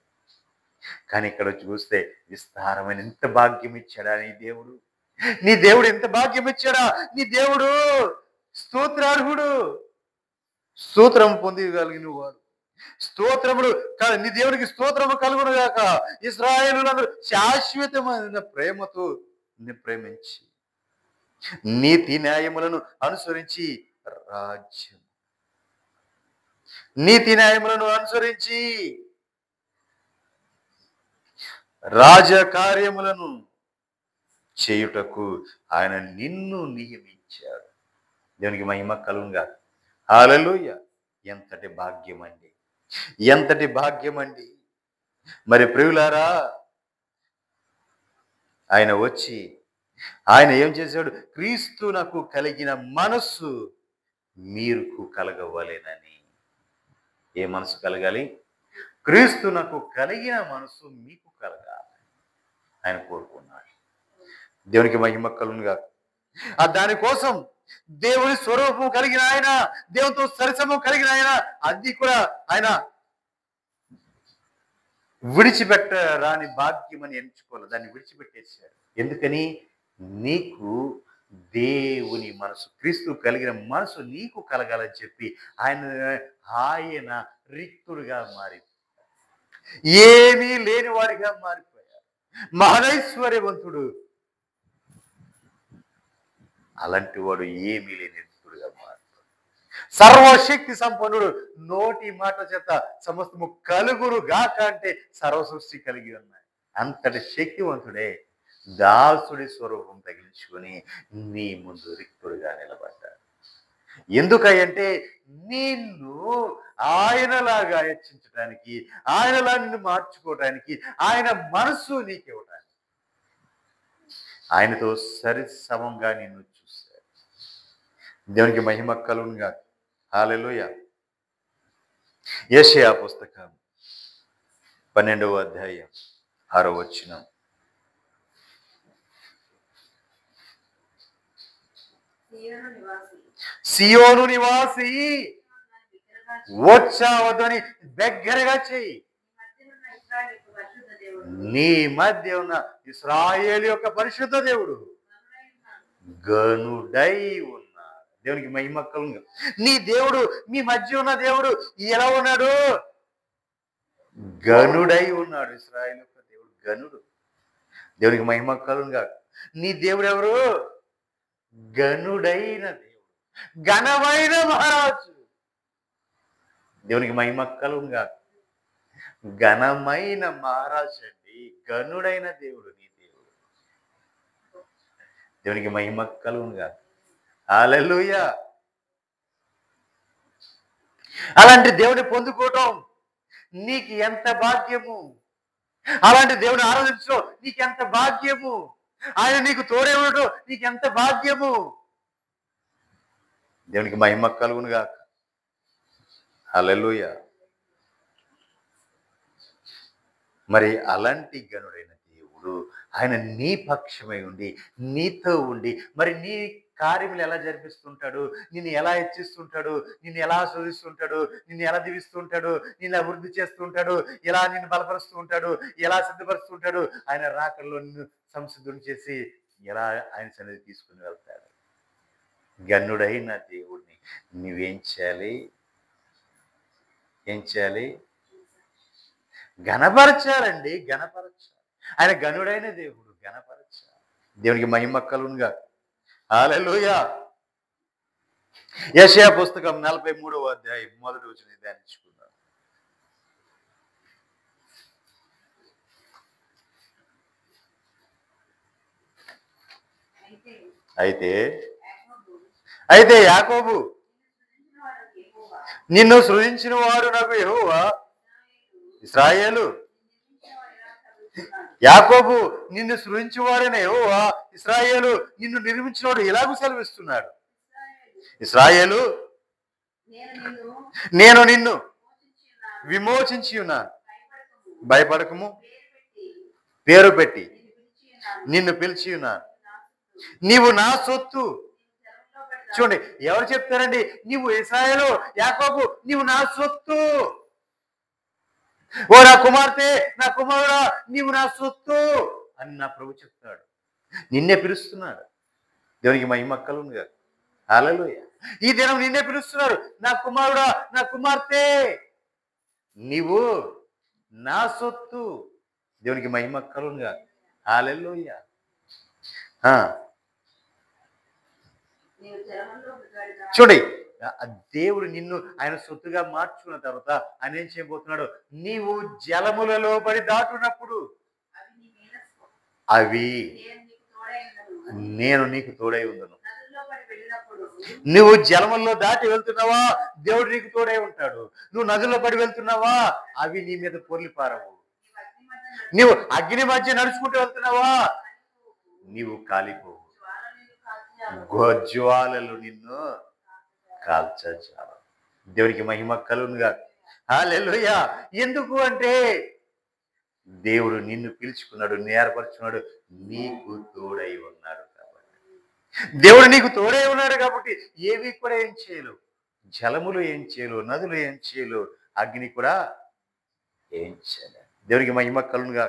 కానీ ఇక్కడ వచ్చి చూస్తే విస్తారమైన ఎంత భాగ్యం ఇచ్చాడా నీ దేవుడు ఎంత భాగ్యం ఇచ్చాడా? నీ దేవుడు స్తోత్రార్హుడు, స్తోత్రం పొందగలిగిన వాడు. స్తోత్రములు నీ దేవుడికి స్తోత్రము కలుగును గాక. ఇశ్రాయేలులందరూ శాశ్వతమైన ప్రేమతో ప్రేమించి నీతి న్యాయములను అనుసరించి రాజకార్యములను చేయుటకు ఆయన నిన్ను నియమించాడు. దేవునికి మహిమ కలుగునుగా. హల్లెలూయా. ఎంతటి భాగ్యం అండి, ఎంతటి భాగ్యం అండి. మరి ప్రియులారా, ఆయన వచ్చి ఆయన ఏం చేశాడు? క్రీస్తునకు కలిగిన మనస్సు మీకు కలగవలెనని. ఏ మనసు కలగాలి? క్రీస్తునకు కలిగిన మనస్సు మీకు కలగాలి ఆయన కోరుకున్నాడు. దేవునికి మహిమ కలుగునుగా. దానికోసం దేవుని స్వరూపం కలిగిన ఆయన, దేవునితో సరిసమం కలిగిన ఆయన, అది కూడా ఆయన విడిచిపెట్టరాని భాగ్యం అని ఎంచుకోవాలి. దాన్ని విడిచిపెట్టేశాడు. ఎందుకని? నీకు దేవుని మనసు, క్రీస్తు కలిగిన మనసు నీకు కలగాలని చెప్పి ఆయన రిక్తుడుగా ఏమీ లేని వాడిగా మారిపోయాడు. మహనైశ్వర్యవంతుడు. అలాంటి వాడు ఏమీ లేని రిక్తుడుగా మారిపోయాడు. సర్వశక్తి సంపన్నుడు. నోటి మాట చేత సమస్తము కలుగురు గాక అంటే సర్వ సృష్టి కలిగి ఉన్నాయి. అంతటి శక్తివంతుడే దాసుడి స్వరూపం తగిలించుకొని నీ ముందు రిక్తుడుగా నిలబడ్డాడు. ఎందుకంటే నిన్ను ఆయనలాగా హెచ్చించడానికి, ఆయనలా నిన్ను మార్చుకోవడానికి, ఆయన మనస్సు నీకు ఇవ్వడానికి. ఆయనతో సరిసమంగా నిన్ను చూశాడు. దేవునికి మహిమ కలుగునుగా. హల్లెలూయా. యెషయా పుస్తకం 12వ అధ్యాయం 6వ వచనం. సియోను నివాసి వచ్చావద్దని దగ్గరగా చెయ్యి. నీ మధ్య ఉన్న ఇశ్రాయేలు యొక్క పరిశుద్ధ దేవుడు గనుడై ఉన్నాడు. దేవునికి మహిమ కలుగును. నీ దేవుడు, మీ మధ్య ఉన్న దేవుడు ఎలా ఉన్నాడు? గనుడై ఉన్నాడు. ఇశ్రాయేలు యొక్క దేవుడు గనుడు. దేవునికి మహిమ కలుగునుగా. నీ దేవుడు ఎవరు? గనుడైన దేవుడు, ఘనమైన మహారాజు. దేవునికి మహిమ కలుగునుగా. ఘనమైన మహారాజు అండి, గనుడైన దేవుడు నీ దేవుడు. దేవునికి మహిమ కలుగునుగా. హల్లెలూయా. అలాంటి దేవుని పొందుకోవటం నీకు ఎంత భాగ్యము. అలాంటి దేవుని ఆరాధించడం నీకు ఎంత భాగ్యము. ఆయన నీకు తోడే ఉండటం నీకు ఎంత భాగ్యము. దేవునికి మహిమ కలుగునుగా. హల్లెలూయా. మరి అలాంటి గనుడైన దేవుడు ఆయన నీ పక్షమై ఉండి నీతో ఉండి మరి నీ కార్యములు ఎలా జరిపిస్తుంటాడు, నిన్ను ఎలా హెచ్చిస్తుంటాడు, నిన్ను ఎలా ఆస్వాదిస్తుంటాడు, నిన్ను ఎలా దీవిస్తుంటాడు, నిన్ను అభివృద్ధి చేస్తుంటాడు, ఎలా నిన్ను బలపరుస్తూ ఉంటాడు, ఎలా సిద్ధపరుస్తుంటాడు. ఆయన రాకల్లో నిన్ను సంసిద్ధుని చేసి ఎలా ఆయన సన్నిధి తీసుకుని వెళ్తాడు. గనుడైన దేవుడిని నువ్వేం చేయాలి? ఏం చేయాలి? ఘనపరచాలండి, ఘనపరచాలి. ఆయన గనుడైన దేవుడు, ఘనపరచాలి. దేవునికి మహిమ కలుగునుగా. హల్లెలూయా. యెషయా పుస్తకం 43వ అధ్యాయం 1వ వచనం ధ్యానించుకుందాం. అయితే యాకోబు నిన్ను సృజించిన వాడు నాకు యెహోవా. ఇశ్రాయేలు, యాకోబు నిన్ను సృజించువాడైన యెహోవా, ఇశ్రాయేలు నిన్ను నిర్మించినవాడు ఎలాగూ సెలవిస్తున్నాడు. ఇశ్రాయేలు, నేను నిన్ను విమోచించి ఉన్నాను. భయపడకము, పేరు పెట్టి నిన్ను పిలిచి ఉన్నాను. నీవు నా సొత్తు. చూడండి, ఎవరు చెప్తారండి? నీవు ఇశ్రాయేలు, యాకోబు, నీవు నా సొత్తు. ఓ నా కుమార్తె, నా కుమారుడా, నీవు నా సొత్తు అని నా ప్రభు చెప్తాడు. నిన్నే పిలుస్తున్నాడు. దేవునికి మహిమ కలుగునుగా. హల్లెలూయా. ఈ దినం నిన్నే పిలుస్తున్నాడు. నా కుమారుడా, నా కుమార్తె, నీవు నా సొత్తు. దేవునికి మహిమ కలుగునుగా. హల్లెలూయా. చూడండి, దేవుడు నిన్ను ఆయన సొత్తుగా మార్చుకున్న తర్వాత ఆయన ఏం చేయబోతున్నాడు? నీవు జలములలో పడి దాటున్నప్పుడు అవి నేను నీకు తోడై ఉందను. నువ్వు జలముల్లో దాటి వెళ్తున్నావా? దేవుడు నీకు తోడై ఉంటాడు. నువ్వు నదుల్లో పడి వెళ్తున్నావా? అవి నీ మీద పొర్లి పారవు. నువ్వు అగ్ని మధ్య నడుచుకుంటూ వెళ్తున్నావా? నీవు కాలిపోవు. జ్వాలలు నిన్ను కాల్చాలి. దేవునికి మహిమ కలుగునుగా. హల్లెలూయా. ఎందుకు అంటే దేవుడు నిన్ను పిలుచుకున్నాడు, ఏర్పరచుకున్నాడు, నీకు తోడై ఉన్నాడు కాబట్టి. దేవుడు నీకు తోడై ఉన్నాడు కాబట్టి ఏవి కూడా ఏం చేయలేవు. జలములు ఏం చేయలేవు, నదులు ఏం చేయలేవు, అగ్ని కూడా ఏం చేయలేవు. దేవునికి మహిమ కలుగునుగా.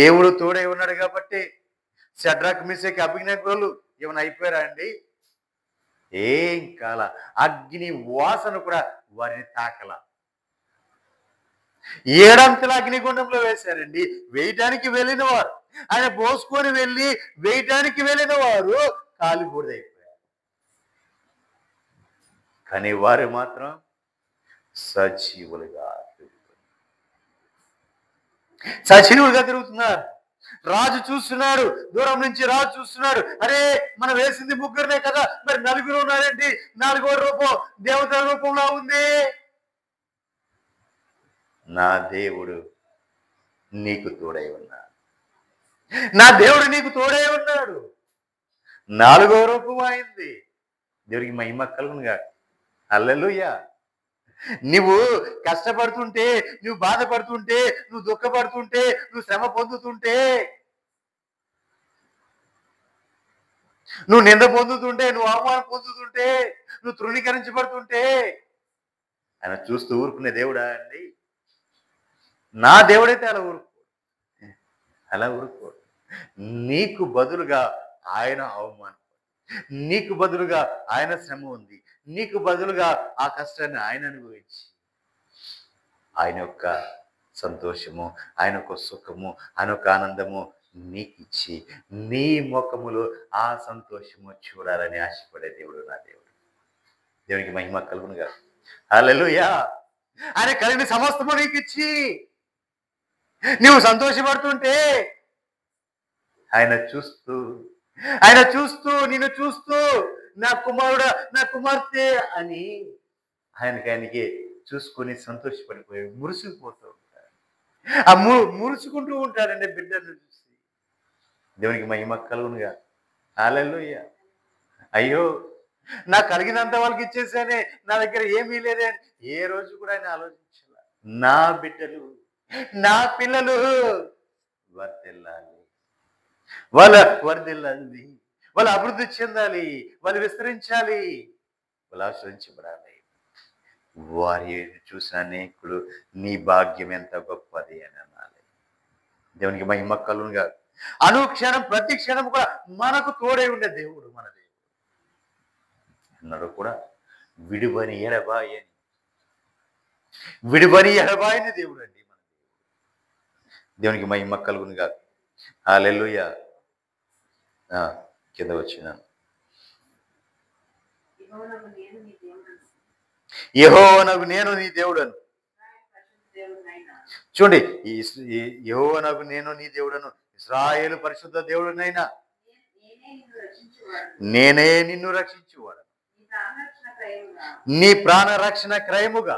దేవుడు తోడై ఉన్నాడు కాబట్టి షడ్రక్ మేషక్ అబేద్నెగోలు ఏమైనా అయిపోయారా అండి? ఏం కాల. అగ్ని వాసన కూడా వారిని తాకల. 7 అంతల అగ్నిగుండంలో వేశారండి. వేయటానికి వెళ్ళిన వారు, ఆయన పోసుకొని వెళ్ళి వేయటానికి వెళ్ళిన వారు కాలిబూడిదైపోయారు. కానీ వారు మాత్రం సజీవులుగా తిరుగుతున్నారు. రాజు చూస్తున్నాడు, దూరం నుంచి రాజు చూస్తున్నాడు. అరే, మనం వేసింది ముగ్గురునే కదా, మరి నలుగురు ఉన్నారండి. 4వ రూపం దేవతల రూపంలో ఉంది. నా దేవుడు నీకు తోడై ఉన్నాడు. నా దేవుడు నీకు తోడే ఉన్నాడు. నాలుగో రూపం అయింది. దేవుడికి మహిమ కలుగునుగా. హల్లెలూయా. నువ్వు కష్టపడుతుంటే, నువ్వు బాధపడుతుంటే, నువ్వు దుఃఖపడుతుంటే, నువ్వు శ్రమ పొందుతుంటే, నువ్వు నింద పొందుతుంటే, నువ్వు అవమానం పొందుతుంటే, నువ్వు తృణీకరించబడుతుంటే ఆయన చూస్తూ ఊరుకునే దేవుడా అండి? నా దేవుడైతే అలా ఊరుకోడు. నీకు బదులుగా ఆయన అవమానం, నీకు బదులుగా ఆయన శ్రమ ఉంది, నీకు బదులుగా ఆ కష్టాన్ని ఆయన అనుభవించి ఆయన యొక్క సంతోషము, ఆయన యొక్క సుఖము, ఆయన యొక్క ఆనందము నీకు ఇచ్చి నీ ముఖములో ఆ సంతోషము చూడాలని ఆశపడే దేవుడు నా దేవుడు. దేవునికి మహిమ కలుగునుగా. హల్లెలూయా. ఆయన కలిగిన సమస్తము నీకు ఇచ్చి నువ్వు సంతోషపడుతుంటే ఆయన చూస్తూ నిన్ను చూస్తూ నా కుమారుడా, నా కుమార్తె అని ఆయనకి చూసుకొని సంతోషపడిపోయి మురిసిపోతూ ఉంటాడు. ఆ మురుచుకుంటూ ఉంటాడండి బిడ్డను చూసి. దేవునికి మహిమ కలుగునుగా. హల్లెలూయా. అయ్యో, నాకు కలిగినంత వాళ్ళకి ఇచ్చేసానే, నా దగ్గర ఏమీ లేదే అని ఏ రోజు కూడా ఆయన ఆలోచించాల. నా బిడ్డలు, నా పిల్లలు వర్ధిల్లాలి, వర్ధిల్లాలి, వాళ్ళు అభివృద్ధి చెందాలి, వాళ్ళు విస్తరించాలి, వాళ్ళు ఆశ్రయించబడాలి. వారి చూసిన అనేకులు నీ భాగ్యం ఎంత గొప్పది అని అనాలి. దేవునికి మహిమ కలుగునుగా. అనుక్షణం ప్రతి క్షణం కూడా మనకు తోడై ఉండే దేవుడు మన దేవుడు అన్నాడు కూడా. విడిబని ఎడబాయని దేవుడు అండి మన దేవుడు. దేవునికి మహిమ కలుగునుగా. హల్లెలూయా. కింద వచ్చిన యెహోవానగు నేను నీ దేవుడను. చూడండి, యెహోవానగు నేను నీ దేవుడను, ఇశ్రాయేలు పరిశుద్ధ దేవుడునైనా నేనే నిన్ను రక్షించువాడు. నీ ప్రాణ రక్షణ క్రయముగా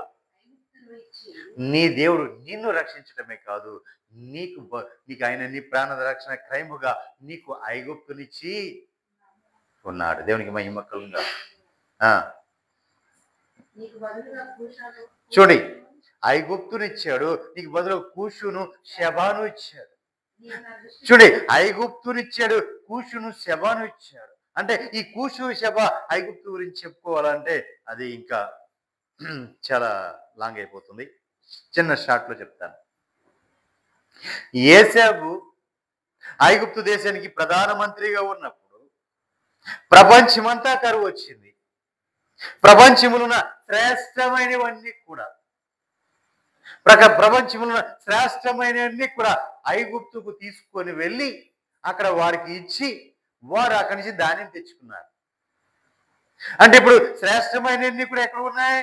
నీ దేవుడు నిన్ను రక్షించడమే కాదు, నీకు ఆయన నీ ప్రాణ రక్షణ క్రయముగా నీకు ఐగుప్తునిచ్చి ఉన్నాడు. దేవునికి మహిమ కలుగునుగా. చూడండి, ఐగుప్తునిచ్చాడు, నీకు బదులు కూషును షెబాను ఇచ్చాడు. చూడండి, ఐగుప్తునిచ్చాడు, కూషును షెబాను ఇచ్చాడు. అంటే ఈ కూషు షెబ ఐగుప్తు గురించి చెప్పుకోవాలంటే అది ఇంకా చాలా లాంగ్ అయిపోతుంది. చిన్న షార్ట్ లో చెప్తాను. యేసేపు ఐగుప్తు దేశానికి ప్రధానమంత్రిగా ఉన్నప్పుడు ప్రపంచమంతా కరువు వచ్చింది. ప్రపంచములున్న శ్రేష్టమైనవన్నీ కూడా ఐగుప్తుకు తీసుకొని వెళ్ళి అక్కడ వారికి ఇచ్చి వారు అక్కడి నుంచి ధాన్యం తెచ్చుకున్నారు. అంటే ఇప్పుడు శ్రేష్టమైనవన్నీ కూడా ఎక్కడ ఉన్నాయి?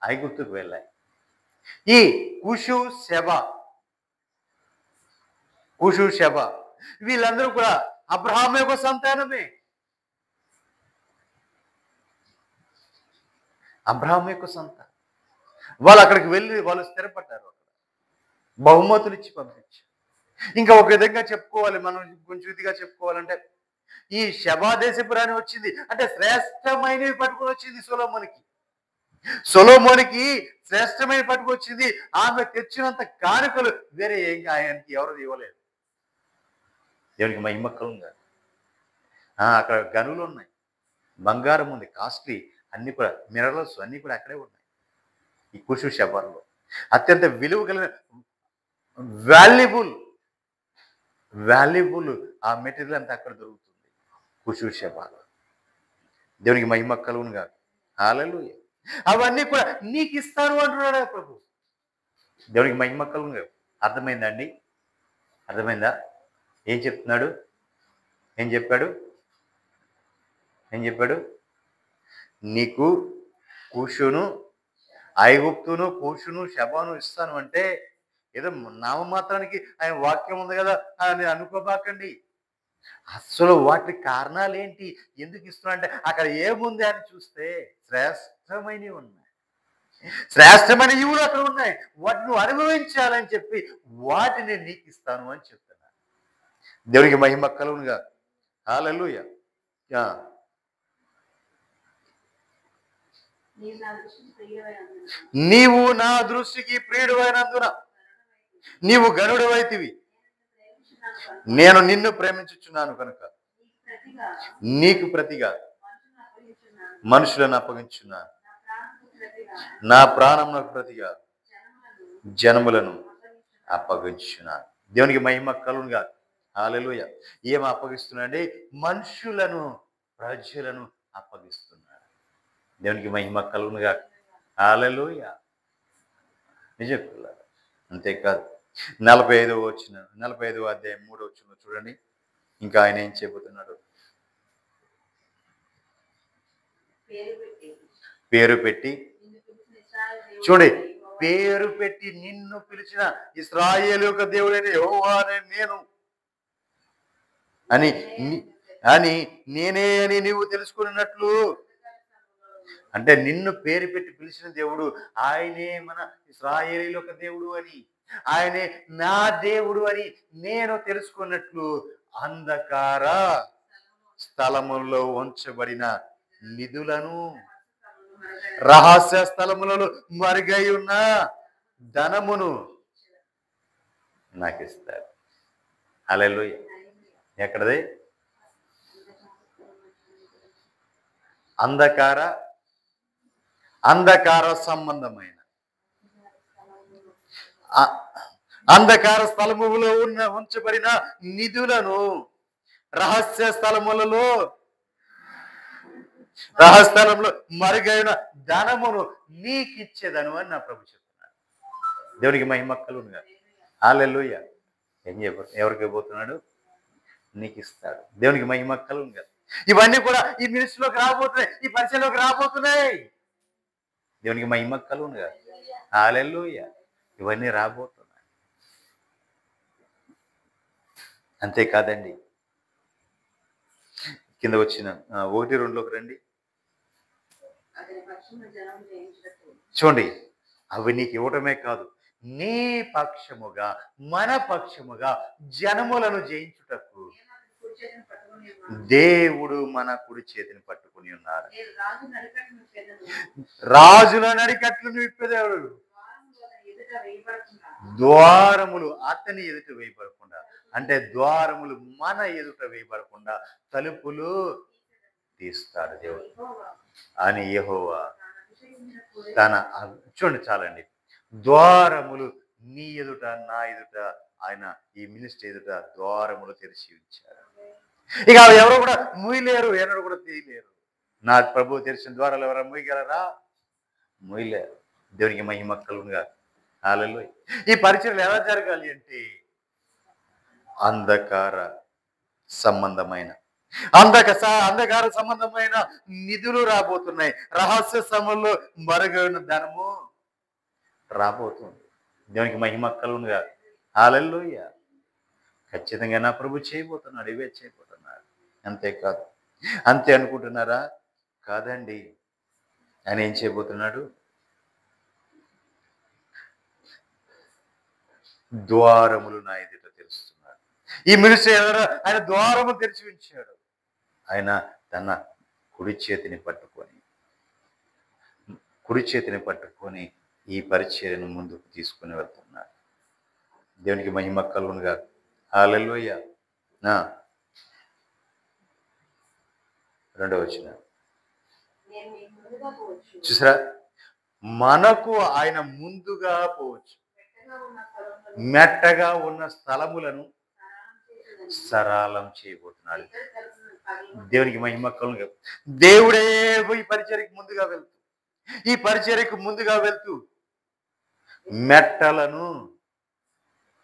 ఐగుప్తుకు వెళ్ళాయి. ఈ కూషు షెబ వీళ్ళందరూ కూడా అబ్రహాము యొక్క సంతానమే. అబ్రహాము యొక్క సంతానం. వాళ్ళు అక్కడికి వెళ్ళి వాళ్ళు స్థిరపడ్డారు. అక్కడ బహుమతులు ఇచ్చి పంపించారు. ఇంకా ఒక విధంగా చెప్పుకోవాలి, మనం కొంచెం ఇదిగా చెప్పుకోవాలంటే ఈ షెబా దేశపు రాణి వచ్చింది అంటే శ్రేష్టమైనవి పట్టుకొని వచ్చింది సొలొమోనుకి శ్రేష్టమైన పట్టుకొచ్చింది. ఆమె తెచ్చినంత కానుకలు వేరే ఆయనకి ఎవరు ఇవ్వలేదు. దేవునికి మహిమ కలుగునుగా. అక్కడ గనులు ఉన్నాయి, బంగారం ఉంది, కాస్ట్లీ అన్ని కూడా, మినరల్స్ అన్ని కూడా అక్కడే ఉన్నాయి. ఈ కూషు షెబాలో అత్యంత విలువ కలిగిన వాల్యుబుల్ ఆ మెటీరియల్ అంతా అక్కడ దొరుకుతుంది కూషు షెబాలో. దేవునికి మహిమ కలుగునుగా. హల్లెలూయా. అవన్నీ కూడా నీకు ఇస్తాను అంటున్నాడు ప్రభు. దేవునికి మహిమ కలుగునుగా. అర్థమైందండి? అర్థమైందా? ఏం చెప్తున్నాడు? ఏం చెప్పాడు? నీకు ఐగుప్తును కూషును షెబాను ఇస్తాను అంటే ఏదో నామమాత్రానికి ఆయన వాక్యం ఉంది కదా అని అనుకోబాకండి. అసలు వాటి కారణాలు ఏంటి, ఎందుకు ఇస్తున్నా అంటే అక్కడ ఏముంది అని చూస్తే శ్రేష్టమైనవి ఉన్నాయి, శ్రేష్టమైన ఇవులు అక్కడ ఉన్నాయి. వాటిని నువ్వు అనుభవించాలని చెప్పి వాటిని నీకు ఇస్తాను అని చెప్తున్నాను. దేవునికి మహిమ కలుగునుగా. హల్లెలూయా. ఆ, నీవు నా దృష్టికి ప్రియుడైనందున నీవు గనుడవైతివి, నేను నిన్ను ప్రేమించుచున్నాను కనుక నీకు ప్రతిగా మనుషులను అప్పగించున్నాను, నా ప్రాణమునకు ప్రతిగా జనములను అప్పగించున్నాను. దేవునికి మహిమ కలుగునుగా. హల్లెలూయా. ఏం అప్పగిస్తున్నాడండి? మనుషులను, ప్రజలను అప్పగిస్తున్నాడు. దేవునికి మహిమ కలుగునుగా. హల్లెలూయా. నిజం. అంతేకాదు, 45వ అధ్యాయం 3వ వచనం చూడండి. ఇంకా ఆయన ఏం చేయబోతున్నాడు? పేరు పెట్టి చూడండి, పేరు పెట్టి నిన్ను పిలిచిన ఇశ్రాయేలు యొక్క దేవుడైన యెహోవా నేను అని అని నేనే అని నీవు తెలుసుకున్నట్లు. అంటే నిన్ను పేరు పెట్టి పిలిచిన దేవుడు ఆయనే, మన ఇశ్రాయేలు యొక్క దేవుడు అని, ఆయనే నా దేవుడు అని నేను తెలుసుకున్నట్లు అంధకార స్థలములో ఉంచబడిన నిధులను, రహస్య స్థలములలో మరుగై ఉన్న ధనమును నాకు ఇస్తాడు. హల్లెలూయా. ఎక్కడది? అంధకార సంబంధమైన అంధకార స్థలములో ఉంచబడిన నిధులను, రహస్య స్థలములలో మరుగైన ధనమును నీకిచ్చేదను అని నా ప్రభు చెప్తున్నాడు. దేవునికి మహిమ కలుగునుగా. హల్లెలూయా. ఏం ఎవరికి ఇవ్వబోతున్నాడు? నీకు ఇస్తాడు. దేవునికి మహిమ కలుగునుగా. ఇవన్నీ కూడా ఈ మినిస్ట్రీలోకి రాబోతున్నాయి, ఈ పరిచయంలోకి రాబోతున్నాయి. దేవునికి మహిమ కలుగునుగా. హల్లెలూయా. ఇవన్నీ రాబోతున్నాయి. అంతేకాదండి, కింద వచ్చిన 1-2లోకి రండి. చూడండి, అవి నీకు ఇవ్వటమే కాదు, నీ పక్షముగా, మన పక్షముగా జనములను జయించుటకు దేవుడు మన కుడి చేతిని పట్టుకుని ఉన్నారు. రాజుల నడికట్లను విప్పేదేవుడు, ద్వారములు అతని ఎదుట వేయబడకుండా, అంటే ద్వారములు మన ఎదుట వేయబడకుండా తలుపులు తీస్తాడు దేవుడు అని యెహోవా తన. చూడండి, చాలండి. ద్వారములు నీ ఎదుట, నా ఎదుట, ఆయన ఈ మినిస్ట్రీ ఎదుట ద్వారములు తెరిచి ఉంచారు. ఇక ఎవరు కూడా మూయలేరు, ఎన్నడూ కూడా తీయలేరు. నా ప్రభువు తెరిచిన ద్వారాలు ఎవరైనా మూయగలరా? మూయలేరు. దేవునికి మహిమ కలుగునుగా. హల్లెలూయా. ఈ పరిచర్యలు ఎలా జరగాలి అంటే అంధకార సంబంధమైన నిధులు రాబోతున్నాయి. రహస్య సమయంలో మరుగైన ధనము రాబోతుంది. దేవునికి మహిమ కలుగునుగా. హల్లెలూయా. ఖచ్చితంగా నా ప్రభు చేయబోతున్నాడు, ఇవే చేయబోతున్నాడు. అంతేకాదు, అంతే అనుకుంటున్నారా? కాదండి. ఆయన ఏం చేయబోతున్నాడు? ద్వారములు నా ఎదుట తెరుస్తున్నాడు. ఈ మినిస్ట్రీ ఆయన ద్వారము తెరిచి ఉంచాడు. ఆయన తన కుడి చేతిని పట్టుకొని ఈ పరిచర్యను ముందుకు తీసుకుని వెళ్తున్నాడు. దేవునికి మహిమ కలుగునుగా. హల్లెలూయా. 2వ వచనం చూసారా? మనకు ఆయన ముందుగా పోవచ్చు, మెట్టగా ఉన్న స్థలములను సరళం చేయబోతున్నాడు. దేవునికి మహిమ కలుగునుగా. దేవుడే ఈ పరిచర్యకు ముందుగా వెళ్తూ మెట్టలను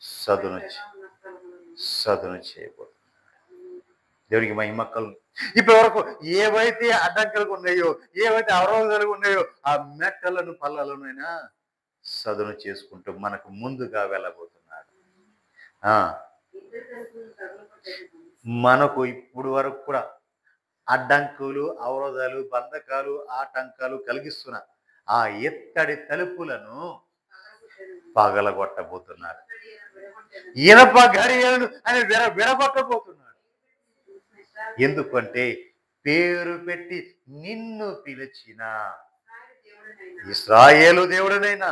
సదును చేయబోతున్నాడు. దేవునికి మహిమ కలుగును. ఇప్పటి వరకు ఏవైతే అడ్డంకులు ఉన్నాయో, ఏవైతే అవరోధాలు ఉన్నాయో, ఆ మెట్టలను, పల్లలనైనా సదును చేసుకుంటూ మనకు ముందుగా వెళ్ళబోతున్నాడు. మనకు ఇప్పుడు వరకు కూడా అడ్డంకులు, అవరోధాలు, బంధకాలు, ఆటంకాలు కలిగిస్తున్న ఆ ఎత్తడి తలుపులను పగలగొట్టబోతున్నారు. ఇనప గడియలను అని విడగొట్టబోతున్నాడు. ఎందుకంటే పేరు పెట్టి నిన్ను పిలిచిన ఇశ్రాయేలు దేవుడనైనా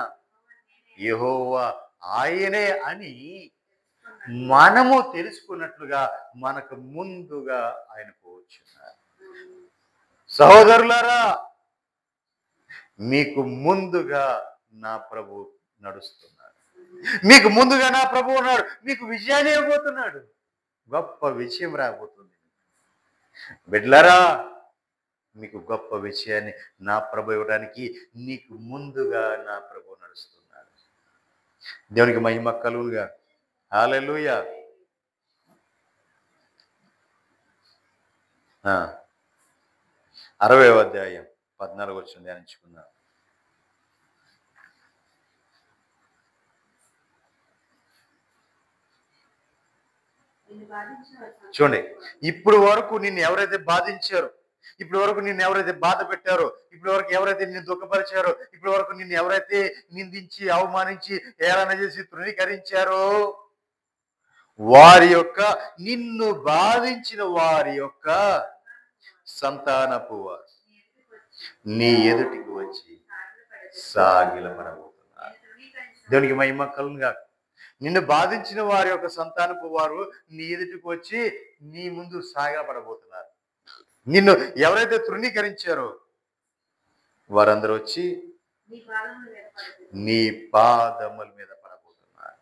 యెహోవా ఆయనే అని మనము తెలుసుకున్నట్లుగా మనకు ముందుగా ఆయన పోవచ్చున్నారు. సహోదరులారా, మీకు ముందుగా నా ప్రభు నడుస్తున్నాడు. మీకు ముందుగా నా ప్రభు ఉన్నాడు. మీకు విజయాన్ని ఇవ్వబోతున్నాడు. గొప్ప విజయం రాబోతుంది. బిడ్డలారా, మీకు గొప్ప విజయాన్ని నా ప్రభు ఇవ్వడానికి నీకు ముందుగా నా ప్రభు నడుస్తున్నాడు. దేవునికి మహిమ కలుగునుగా. హల్లెలూయా. 60వ అధ్యాయం 14వ వచనం ధ్యానించుకుందాం. చూడండి, ఇప్పుడు వరకు నిన్ను ఎవరైతే బాధించారో, ఇప్పుడు వరకు నిన్ను ఎవరైతే బాధ పెట్టారో, ఇప్పుడు వరకు ఎవరైతే నిన్ను దుఃఖపరిచారో, ఇప్పుడు వరకు నిన్ను ఎవరైతే నిందించి అవమానించి ఏలన చేసి తృణీకరించారో, వారి యొక్క నిన్ను బాధించిన వారి యొక్క సంతానపు వారు నీ ఎదుటికి వచ్చి సాగిలపడబోతున్నారు. దేవునికి మహిమ కలుగునుగా. నిన్ను బాధించిన వారి యొక్క సంతానపు వారు నీ ఎదుటికి వచ్చి నీ ముందు సాగిలపడబోతున్నారు. నిన్ను ఎవరైతే తృణీకరించారో వారందరూ వచ్చి నీ పాదముల మీద పడబోతున్నారు.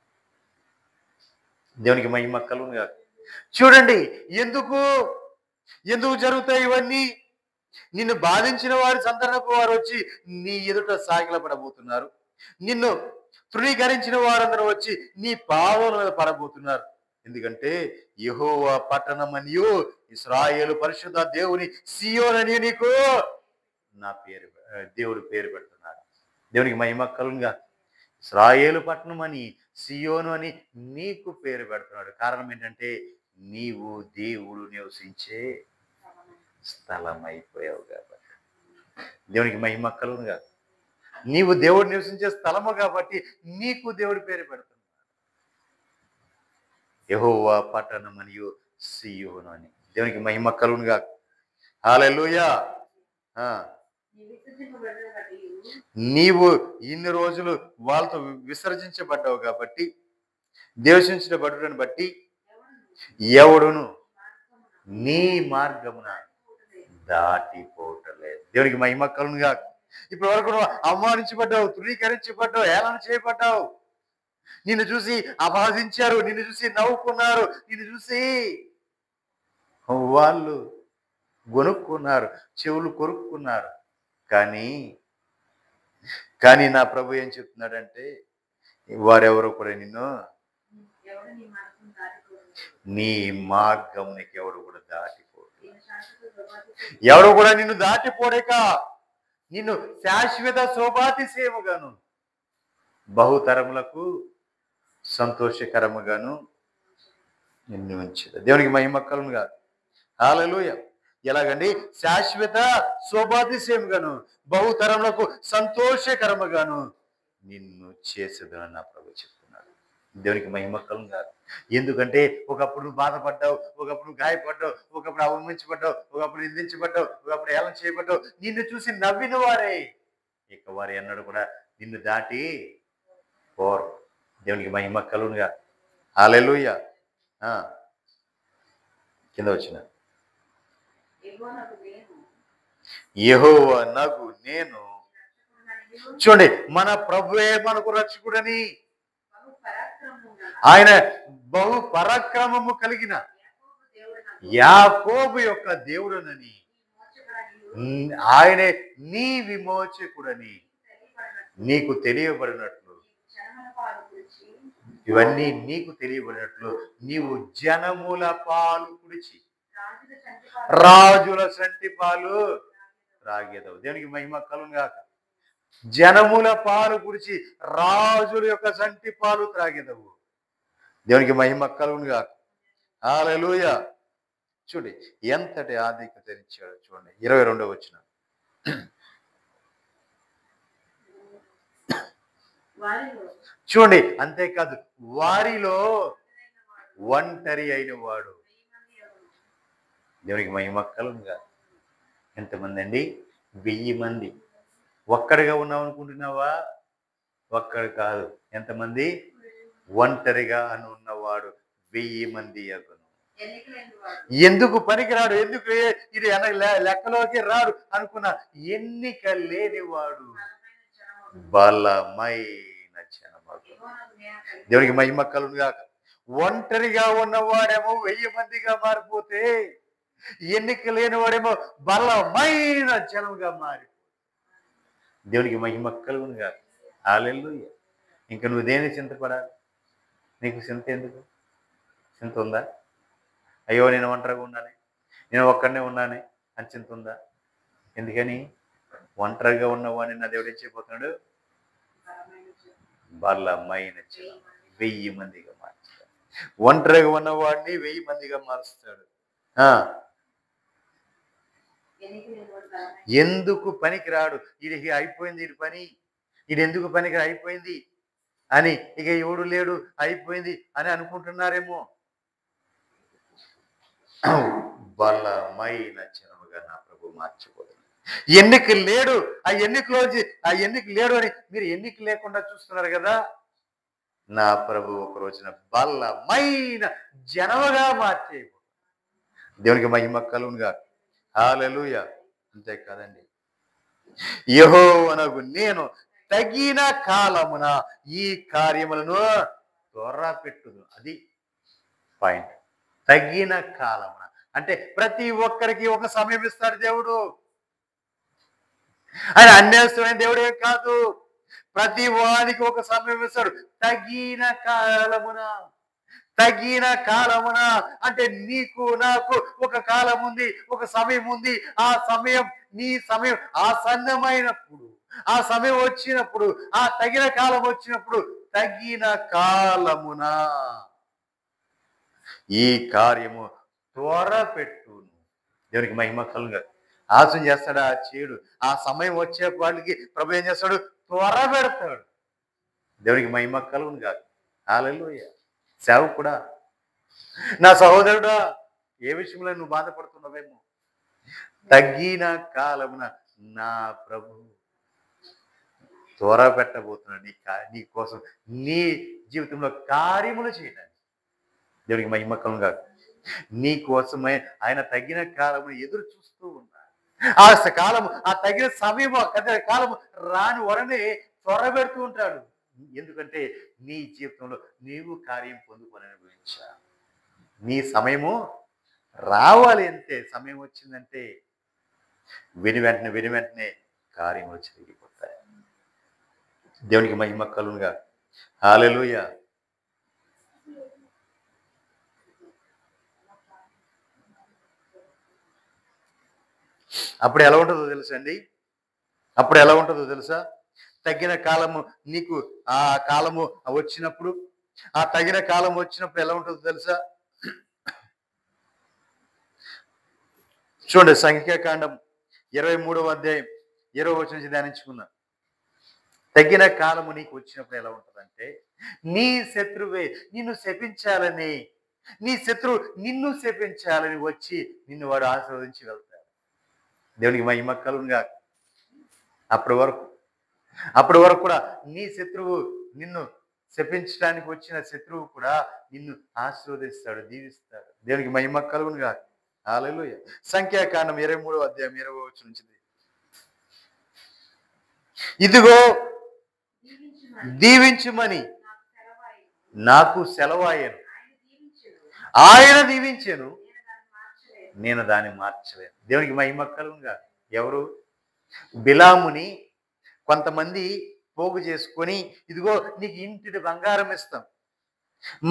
దేవునికి మహిమ కలుగునుగా. చూడండి, ఎందుకు జరుగుతాయి ఇవన్నీ? నిన్ను బాధించిన వారి సంతానపు వారు వచ్చి నీ ఎదుట సాగిలపడబోతున్నారు. నిన్ను తృణీకరించిన వారందరూ వచ్చి నీ పాదముల మీద పడబోతున్నారు. ఎందుకంటే యెహోవా పట్టణమనియు ఇశ్రాయేలు పరిశుద్ధ దేవుని సియోనని నీకు నా పేరు దేవుడు పేరు పెడుతున్నాడు. దేవునికి మహిమ కలుగునుగా. ఇశ్రాయేలు పట్టణం అని, సియోను అని నీకు పేరు పెడుతున్నాడు. కారణం ఏంటంటే నీవు దేవుడు నివసించే స్థలం అయిపోయావు కాబట్టి. దేవునికి మహిమ కలుగునుగా. నీవు దేవుడు నివసించే స్థలము కాబట్టి నీకు దేవుడి పేరు పెడుతున్నాడు. యెహోవా పట్టణమనియు సియోను అని. దేవునికి మహిమ కలుగునుగా. హల్లెలూయా. నీవు ఇన్ని రోజులు వాళ్ళతో విసర్జించబడ్డావు కాబట్టి, ద్వేషించబడుటను బట్టి ఎవడును నీ మార్గమున దాటిపోవటలేదు. దేవునికి మహిమ కలుగునుగా. ఇప్పటి వరకు నువ్వు అవమానించబడ్డావు, తృణీకరించబడ్డావు, ఏలన చేయబడ్డావు. నిన్ను చూసి అపహసించారు, నిన్ను చూసి నవ్వుకున్నారు, నిన్ను చూసి వాళ్ళు గొనుక్కున్నారు, చెవులు కొరుక్కున్నారు. కానీ నా ప్రభు ఏం చెప్తున్నాడంటే, వారెవరో కూడా నిన్ను నీ మార్గంకి ఎవడు కూడా దాటిపోడు. ఎవడు కూడా నిన్ను దాటిపోడేక నిన్ను శాశ్వత శోభాతిశయముగాను బహుతరములకు సంతోషకరముగాను నిన్ను ఉంచుదా. దేవునికి మహిమ కలుగునుగా. హల్లెలూయా. ఎలాగండి? శాశ్వత శోభాతిశయముగాను బహుతరములకు సంతోషకరముగాను నిన్ను చేసేదని నా ప్రభు చెప్తున్నాడు. దేవునికి మహిమ కలుగునుగా. ఎందుకంటే ఒకప్పుడు నువ్వు బాధపడ్డావు, ఒకప్పుడు నువ్వు గాయపడ్డావు, ఒకప్పుడు అవమానించబడ్డావు, ఒకప్పుడు నిందించబడ్డావు, ఒకప్పుడు ఏలన చేయబడ్డావు. నిన్ను చూసి నవ్విన వారే ఇక వారు ఎన్నడూ కూడా నిన్ను దాటి పోరు. దేవునికి మహిమ కలుగునుగా. హల్లెలూయా. కింద వచ్చిన యెహోవా నాకు నేను. చూడండి, మన ప్రభువే మనకు రక్షకుడని, ఆయన బహు పరాక్రమము కలిగిన యాకోబు యొక్క దేవుడనని, ఆయనే నీ విమోచకుడని నీకు తెలియబడినట్లు, ఇవన్నీ నీకు తెలియబడినట్లు నీవు జనముల పాలు కుడిచి రాజుల సంటి పాలు త్రాగేదవు. దేవునికి మహిమ కలుగునుగాక. జనముల పాలు కుడిచి రాజుల యొక్క సంటి పాలు త్రాగేదవు. దేవునికి మహిమ కలుగునుగాక. హల్లెలూయా. చూడండి ఎంతటి ఆధిక్యత ఇచ్చాడు. చూడండి 22వ వచనం. చూడండి, అంతేకాదు వారిలో ఒంటరి అయిన వాడు. దేవునికి మహిమ కలుగునుగా. ఎంతమంది అండి? 1000 మంది. ఒక్కడిగా ఉన్నావు అనుకుంటున్నావా? ఒక్కడు కాదు. ఎంతమంది? ఒంటరిగా అని ఉన్నవాడు 1000 మంది అగును. ఎందుకు పనికిరాడు, ఎందుకు ఇది లెక్కలోకి రాడు అనుకున్న ఎన్నిక లేనివాడు బలమైన జనమగు. దేవునికి మహిమ కలుగునుగా. ఒంటరిగా ఉన్నవాడేమో 1000 మందిగా మారిపోతే, ఎన్నిక లేనివాడేమో బలమైన జనముగా మారి. దేవునికి మహిమ కలుగునుగా. హల్లెలూయా. ఇంకా నువ్వు దేని చింతపడాలి? నీకు చింత ఎందుకు? చింత ఉందా? అయ్యో నేను ఒంటరిగా ఉన్నానే, నేను ఒక్కడనే ఉన్నానే అని చింత ఉందా? ఎందుకని? ఒంటరిగా ఉన్నవాడిని నా దేవుడు ఏం చేయబోతున్నాడు? బలమైన జనం 1000 మందిగా మార్చుతాడు. ఒంటరిగా ఉన్నవాడిని 1000 మందిగా మారుస్తాడు. ఎందుకు పనికిరాడు, ఇది అయిపోయింది, ఇది పని, ఇది ఎందుకు పనికి అయిపోయింది అని, ఇక ఎవడు లేడు అయిపోయింది అని అనుకుంటున్నారేమో. బలమైన జనముగా నా ప్రభు మార్చిపోతున్నాడు. ఎన్నిక లేడు, ఆ ఎన్నిక లేడు అని మీరు ఎన్నిక లేకుండా చూస్తున్నారు కదా. నా ప్రభు ఒక రోజున బలమైన జనముగా మార్చేయబోతున్నాడు. దేవునికి మహిమ కలుగునుగా. హల్లెలూయా. అంతే కాదండి, యెహోవానగు నేను తగిన కాలమున ఈ కార్యములను త్వరపెట్టుదు. అది పాయింట్. తగిన కాలమున అంటే ప్రతి ఒక్కరికి ఒక సమయం ఇస్తాడు దేవుడు. ఆయన అన్యాయమైన దేవుడే కాదు, ప్రతి వానికి ఒక సమయం ఇస్తాడు. తగిన కాలమున. తగిన కాలమున అంటే నీకు నాకు ఒక కాలం ఉంది, ఒక సమయం ఉంది. ఆ సమయం, నీ సమయం ఆసన్నమైనప్పుడు, ఆ సమయం వచ్చినప్పుడు, ఆ తగిన కాలం వచ్చినప్పుడు, తగిన కాలమున ఈ కార్యము త్వరపెట్టును. దేవునికి మహిమ కలుగునుగా. ఆలోచన చేస్తాడు, ఆ చేయడు. ఆ సమయం వచ్చే వాళ్ళకి ప్రభు ఏం చేస్తాడు? త్వర పెడతాడు. దేవునికి మహిమ కలుగునుగా. హల్లెలూయా. సేవకుడా, నా సహోదరుడా, ఏ విషయంలో నువ్వు బాధపడుతున్నావేమో, తగిన కాలమున నా ప్రభు త్వర పెట్టబోతున్నాడు నీ కోసం, నీ జీవితంలో కార్యములు చేయడానికి. దేవునికి మహిమ కలుగునుగా. నీ కోసమే ఆయన తగిన కాలము ఎదురు చూస్తూ ఉన్నాడు. ఆ కాలము, ఆ తగిన సమయము, కాలము రాని వరనే త్వరబెడుతూ ఉంటాడు. ఎందుకంటే నీ జీవితంలో నీవు కార్యం పొందుకొని అనుభవించా. నీ సమయము రావాలి అంతే. సమయం వచ్చిందంటే విని వెంటనే కార్యములు జరిగిపోతాయి. దేవునికి మహిమ కలుగునుగా. హల్లెలూయా. అప్పుడు ఎలా ఉంటుందో తెలుసండి? అప్పుడు ఎలా ఉంటుందో తెలుసా? తగిన కాలము, నీకు ఆ కాలము వచ్చినప్పుడు, ఆ తగిన కాలం వచ్చినప్పుడు ఎలా ఉంటుందో తెలుసా? చూడండి, సంఖ్యాకాండం 23వ అధ్యాయం 20వ వచనం నుంచి ధ్యానించుకుందాం. తగిన కాలము నీకు వచ్చినప్పుడు ఎలా ఉంటుందంటే, నీ శత్రువే నిన్ను శపించాలని, నీ శత్రువు నిన్ను శపించాలని వచ్చి నిన్ను వాడు ఆశీర్వదించి వెళ్తాడు. దేవునికి మహిమ కలుగునుగా. అప్పటి వరకు కూడా నీ శత్రువు, నిన్ను శపించడానికి వచ్చిన శత్రువు కూడా నిన్ను ఆశీర్వదిస్తాడు, దీవిస్తాడు. దేవునికి మహిమ కలుగునుగా. హల్లెలూయా. సంఖ్యాకాండం 23వ అధ్యాయం 20వ వచనం నుంచి, ఇదిగో దీవించుమని నాకు సెలవాయను, ఆయన దీవించెను, నేను దాన్ని మార్చలేను. దేవునికి మహిమ కలుగునుగా. ఎవరు? బిలాముని కొంతమంది పోగు చేసుకొని, ఇదిగో నీకు ఇంటిని బంగారం ఇస్తాం,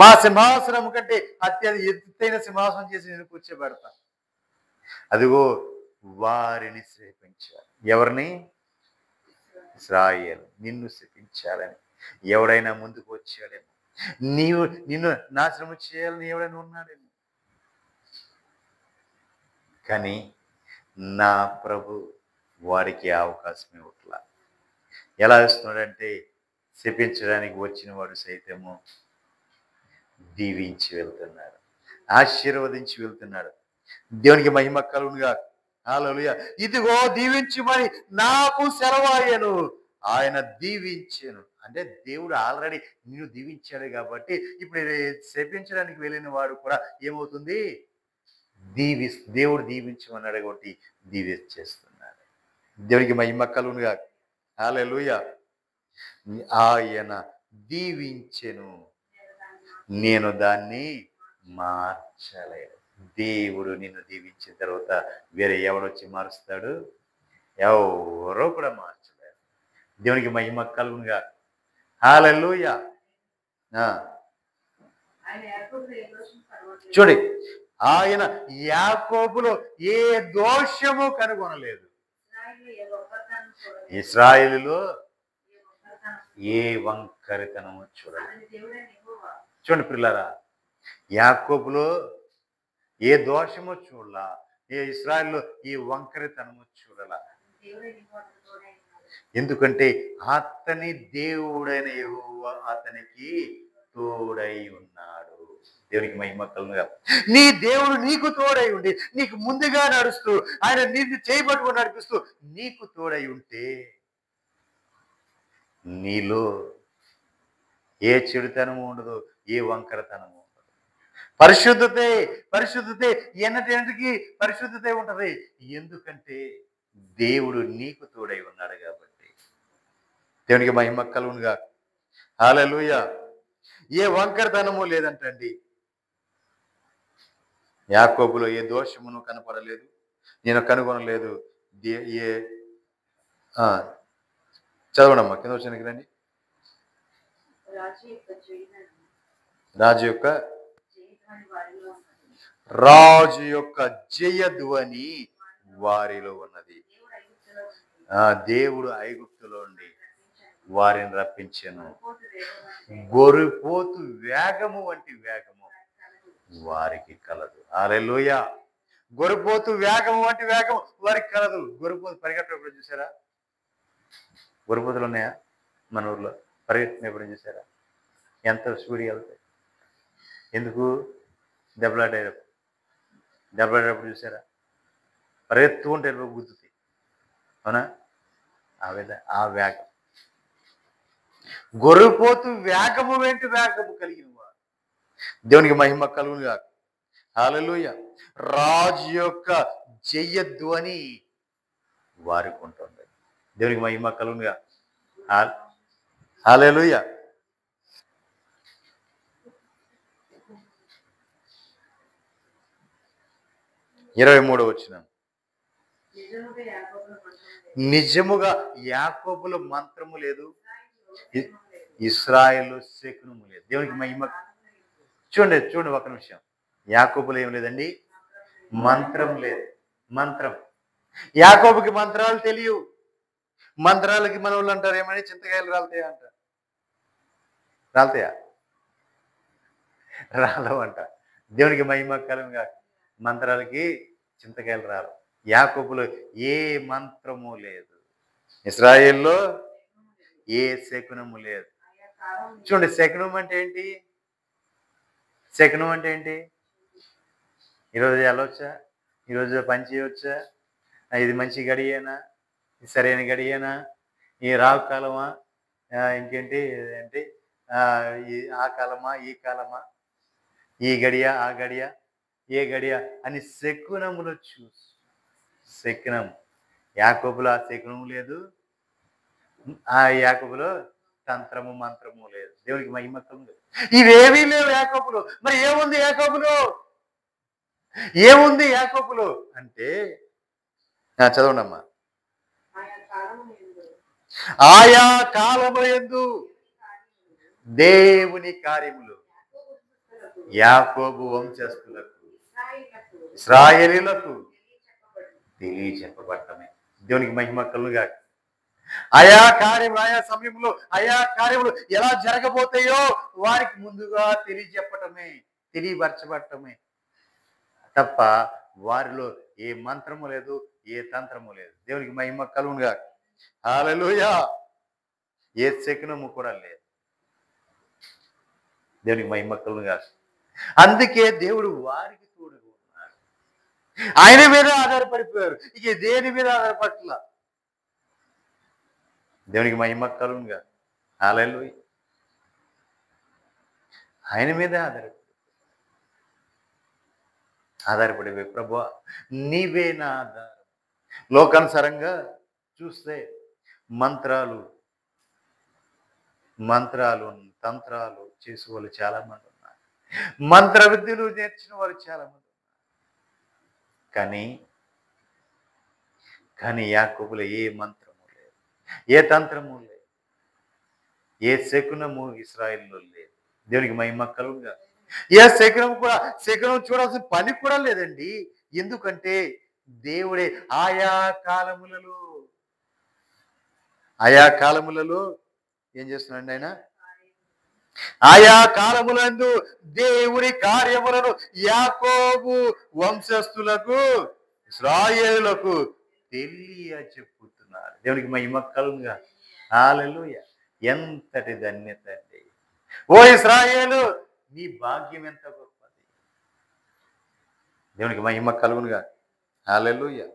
మా సింహాసనం కంటే అత్యంత ఎత్తైన సింహాసనం చేసి నేను కూర్చోబెడతా. అదిగో వారిని శపించారు. ఎవరిని? ఇశ్రాయేలు. నిన్ను శపించాలని ఎవడైనా ముందుకు వచ్చాడేమో, నిన్ను నాశనం చేయాలని ఎవడైనా ఉన్నాడేమో. కానీ నా ప్రభు వాడికి అవకాశం ఇవ్వట్లా. ఎలా ఇస్తున్నాడంటే, శపించడానికి వచ్చిన వాడు సైతము దీవించి వెళ్తున్నాడు, ఆశీర్వదించి వెళ్తున్నాడు. దేవునికి మహిమ కలుగునుగా. హల్లెలూయా. ఇదిగో దీవించుమని నాకు సెలవాయను. ఆయన దీవించాను అంటే దేవుడు ఆల్రెడీ నిన్ను దీవించాడు కాబట్టి ఇప్పుడు శపించడానికి వెళ్ళిన వాడు కూడా ఏమవుతుంది, దేవుడు దీవించమన్నాడు కాబట్టి దీవించేస్తున్నాడు. దేవునికి మహిమ కలుగునుగా. హల్లెలూయా. ఆయన దీవించెను, నేను దాన్ని మార్చలేదు. దేవుడు నిన్ను దీవించిన తర్వాత వేరే ఎవడొచ్చి మారుస్తాడు? ఎవరో కూడా మార్చలేరు. దేవునికి మహిమ కలుగునుగా. హల్లెలూయా. చూడండి, ఆయన యాకోబులో ఏ దోషము కనుగొనలేదు. ఇశ్రాయేలులో ఏ వంకరితనము చూడలేదు. చూడండి పిల్లరా, యాకోబులో ఏ దోషము చూడలా, ఏ ఇశ్రాయేలులో ఏ వంకరితనము చూడలా. ఎందుకంటే అతని దేవుడైన యెహోవా అతనికి తోడై ఉన్నాడు. దేవునికి మహిమ కలుగునుగా. నీ దేవుడు నీకు తోడై ఉండి నీకు ముందుగా నడుస్తూ ఆయన నిన్ను చేయబట్టుకుని నడిపిస్తూ నీకు తోడై ఉంటే నీలో ఏ చెడుతనము ఉండదు, ఏ వంకరతనము ఉండదు. పరిశుద్ధతే ఎన్నటికి పరిశుద్ధతే ఉంటది. ఎందుకంటే దేవుడు నీకు తోడై ఉన్నాడు కాబట్టి. దేవునికి మహిమ కలుగునుగా. హల్లెలూయా. ఏ వంకరతనము లేదంటండి. యాకోబులో ఏ దోషమును కనపడలేదు, నేను కనుగొనలేదు. ఏ చదవడమ్మా, కింద వచ్చిన రండి. రాజు యొక్క జయధ్వని వారిలో ఉన్నది. దేవుడు ఐగుప్తులో ఉండి వారిని రప్పించెను. గొర్రెపోతు వేగము వంటి వేగము వారికి కలదు. హల్లెలూయా. గొర్రెపోతు వేగము వంటి వేగం వారికి కలదు. గొర్రెపోతు పరిగెట్టడం చూసారా? గొర్రెపోతులు ఉన్నాయా మన ఊర్లో? పరిగెట్టిన ఎప్పుడు చూసారా? ఎంత స్పీడ్గా వెళ్తాయి. ఎందుకు? దెబ్బలాడేటప్పుడు చూసారా? పరిగెత్తుకుంటే గుద్దుతాయి. అవునా? ఆ వేగం. గొర్రెపోతు వేగము వెంటి వేగము కలిగిన వారు. దేవునికి మహిమ కలుగునుగా. హల్లెలూయా. రాజు యొక్క జయధ్వని వారికి ఉంటుంది. దేవునికి మహిమ కలుగునుగా. హల్లెలూయా. ఇరవై 23వ వచనం. నిజముగా యాకోబులో మంత్రము లేదు, ఇశ్రాయేలు శకునము లేదు. దేవునికి మహిమ. చూడండి ఒక నిమిషం. యాకోబులో ఏం లేదండి? మంత్రం లేదు. మంత్రం. యాకోబుకి మంత్రాలు తెలియవు. మంత్రాలకి మన వాళ్ళు అంటారు ఏమని? చింతకాయలు రాలుతాయా అంటారు. రాలుతాయా? రాలవంట. దేవునికి మహిమ కలుగునుగా. మంత్రాలకి చింతకాయలు రాలు. యాకోబులో ఏ మంత్రము లేదు, ఇశ్రాయేల్లో ఏ శకునము లేదు. చూడండి, శకునం అంటే ఏంటి? శకునం అంటే ఏంటి? ఈరోజు వెళ్ళొచ్చా? ఈరోజు పని చేయవచ్చా? ఇది మంచి గడియేనా? సరైన గడియేనా? ఈ రావు కాలమా? ఇంకేంటి అంటే ఆ కాలమా, ఈ కాలమా, ఈ గడియ, ఆ గడియ, ఏ గడియ అని శకునములు చూసి. శకునం. యాకోబులో ఆ శకునము లేదు, ఆ యాకోబులో తంత్రము మంత్రము లేదు. దేవునికి మహిమ కలుగును. ఇవేమీ లేవు యాకోబులో. మరి ఏముంది యాకోబులో? ఏముంది యాకోబులో అంటే చదవండి అమ్మా. ఆయా కాలములందు దేవుని కార్యములు యాకోబు వంశస్థులకు, ఇశ్రాయేలీయులకు తెలియచెప్పబడటమే. దేవునికి మహిమ కలుగునుగా. ఆయా కార్యములు ఆయా సమయంలో ఆయా కార్యములు ఎలా జరగబోతాయో వారికి ముందుగా తెలియజెప్పటమే, తెలియపరచబడటమే తప్ప వారిలో ఏ మంత్రము లేదు, ఏ తంత్రము లేదు. దేవునికి మహిమ కలుగునుగా. హల్లెలూయా. ఏ శకునము కూడా లేదు. దేవునికి మహిమ కలుగును గాక. అందుకే దేవుడు వారికి తోడుగా ఉన్నాడు. ఆయన మీద ఆధారపడిపోయారు, ఇక దేని మీద ఆధారపట్ల. దేవునికి మహిమ కలుగును గాక. హల్లెలూయా. ఆయన మీద ఆధారపడిపోయి, ప్రభువా నీవే నా ఆధారం. లోకానుసారంగా చూస్తే మంత్రాలు తంత్రాలు చేసే వాళ్ళు చాలా మంది ఉన్నారు. మంత్ర విద్యలు నేర్చిన వాళ్ళు చాలా మంది ఉన్నారు. కానీ యాకోబులో ఏ మంత్రము లేదు, ఏ తంత్రము లేదు, ఏ శకునము ఇశ్రాయేలులో లేదు. దేవునికి మహిమ కలుగును గాక. ఏ శకునం చూడాల్సిన పని కూడా లేదండి. ఎందుకంటే దేవుడే ఆయా కాలములలో ఏం చేస్తున్నాడు ఆయన? ఆయా కాలములందు దేవుని కార్యములను యాకోబు వంశస్థులకు ఇశ్రాయేలులకు తెలియచెప్పుతున్నాడు. దేవునికి మహిమ కలుగును గాక. హల్లెలూయా. ఎంతటి ధన్యత అండి! ఓ ఇశ్రాయేలు, నీ భాగ్యం ఎంత గొప్పది! దేవునికి మహిమ కలుగును గాక. హల్లెలూయా.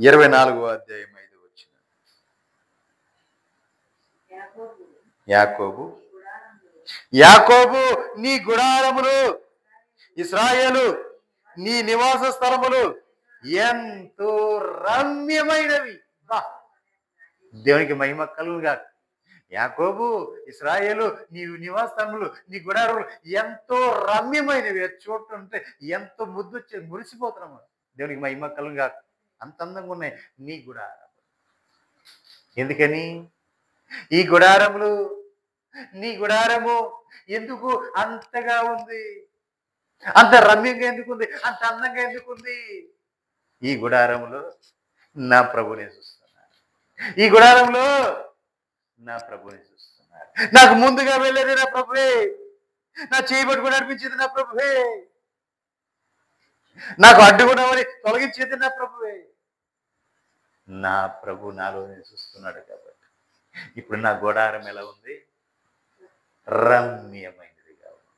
24వ అధ్యాయం 5వ వచనం. యాకోబు నీ గుడారములు, ఇశ్రాయేలు నీ నివాస స్థలములు ఎంతో రమ్యమైనవి. దేవునికి మహిమ కలుగును గాక. యాకోబు, ఇశ్రాయేలు నీ నివాస స్థలములు, నీ గుడారములు ఎంతో రమ్యమైనవి. చూడటంటే ఎంతో ముద్దు వచ్చి మురిసిపోతున్నాము. దేవునికి మహిమ కలుగును గాక. అంత అందంగా ఉన్నాయి నీ గుడారం. ఎందుకని నీ గుడారము ఎందుకు అంతగా ఉంది? అంత రమ్యంగా ఎందుకుంది? అంత అందంగా ఎందుకుంది? ఈ గుడారములో నా ప్రభుని చూస్తున్నాను. ఈ గుడారంలో నా ప్రభుని చూస్తున్నాను. నాకు ముందుగా వెళ్ళేది నా ప్రభువే. నా చేయబట్టుకుని నడిపించేది నా ప్రభువే. నాకు అడ్డుకున్నామని తొలగించేది నా ప్రభువే. నా ప్రభు నాలోనే చూస్తున్నాడు కాబట్టి ఇప్పుడు నా గుడారం ఎలా ఉంది? రమ్యమైనదిగా ఉంది.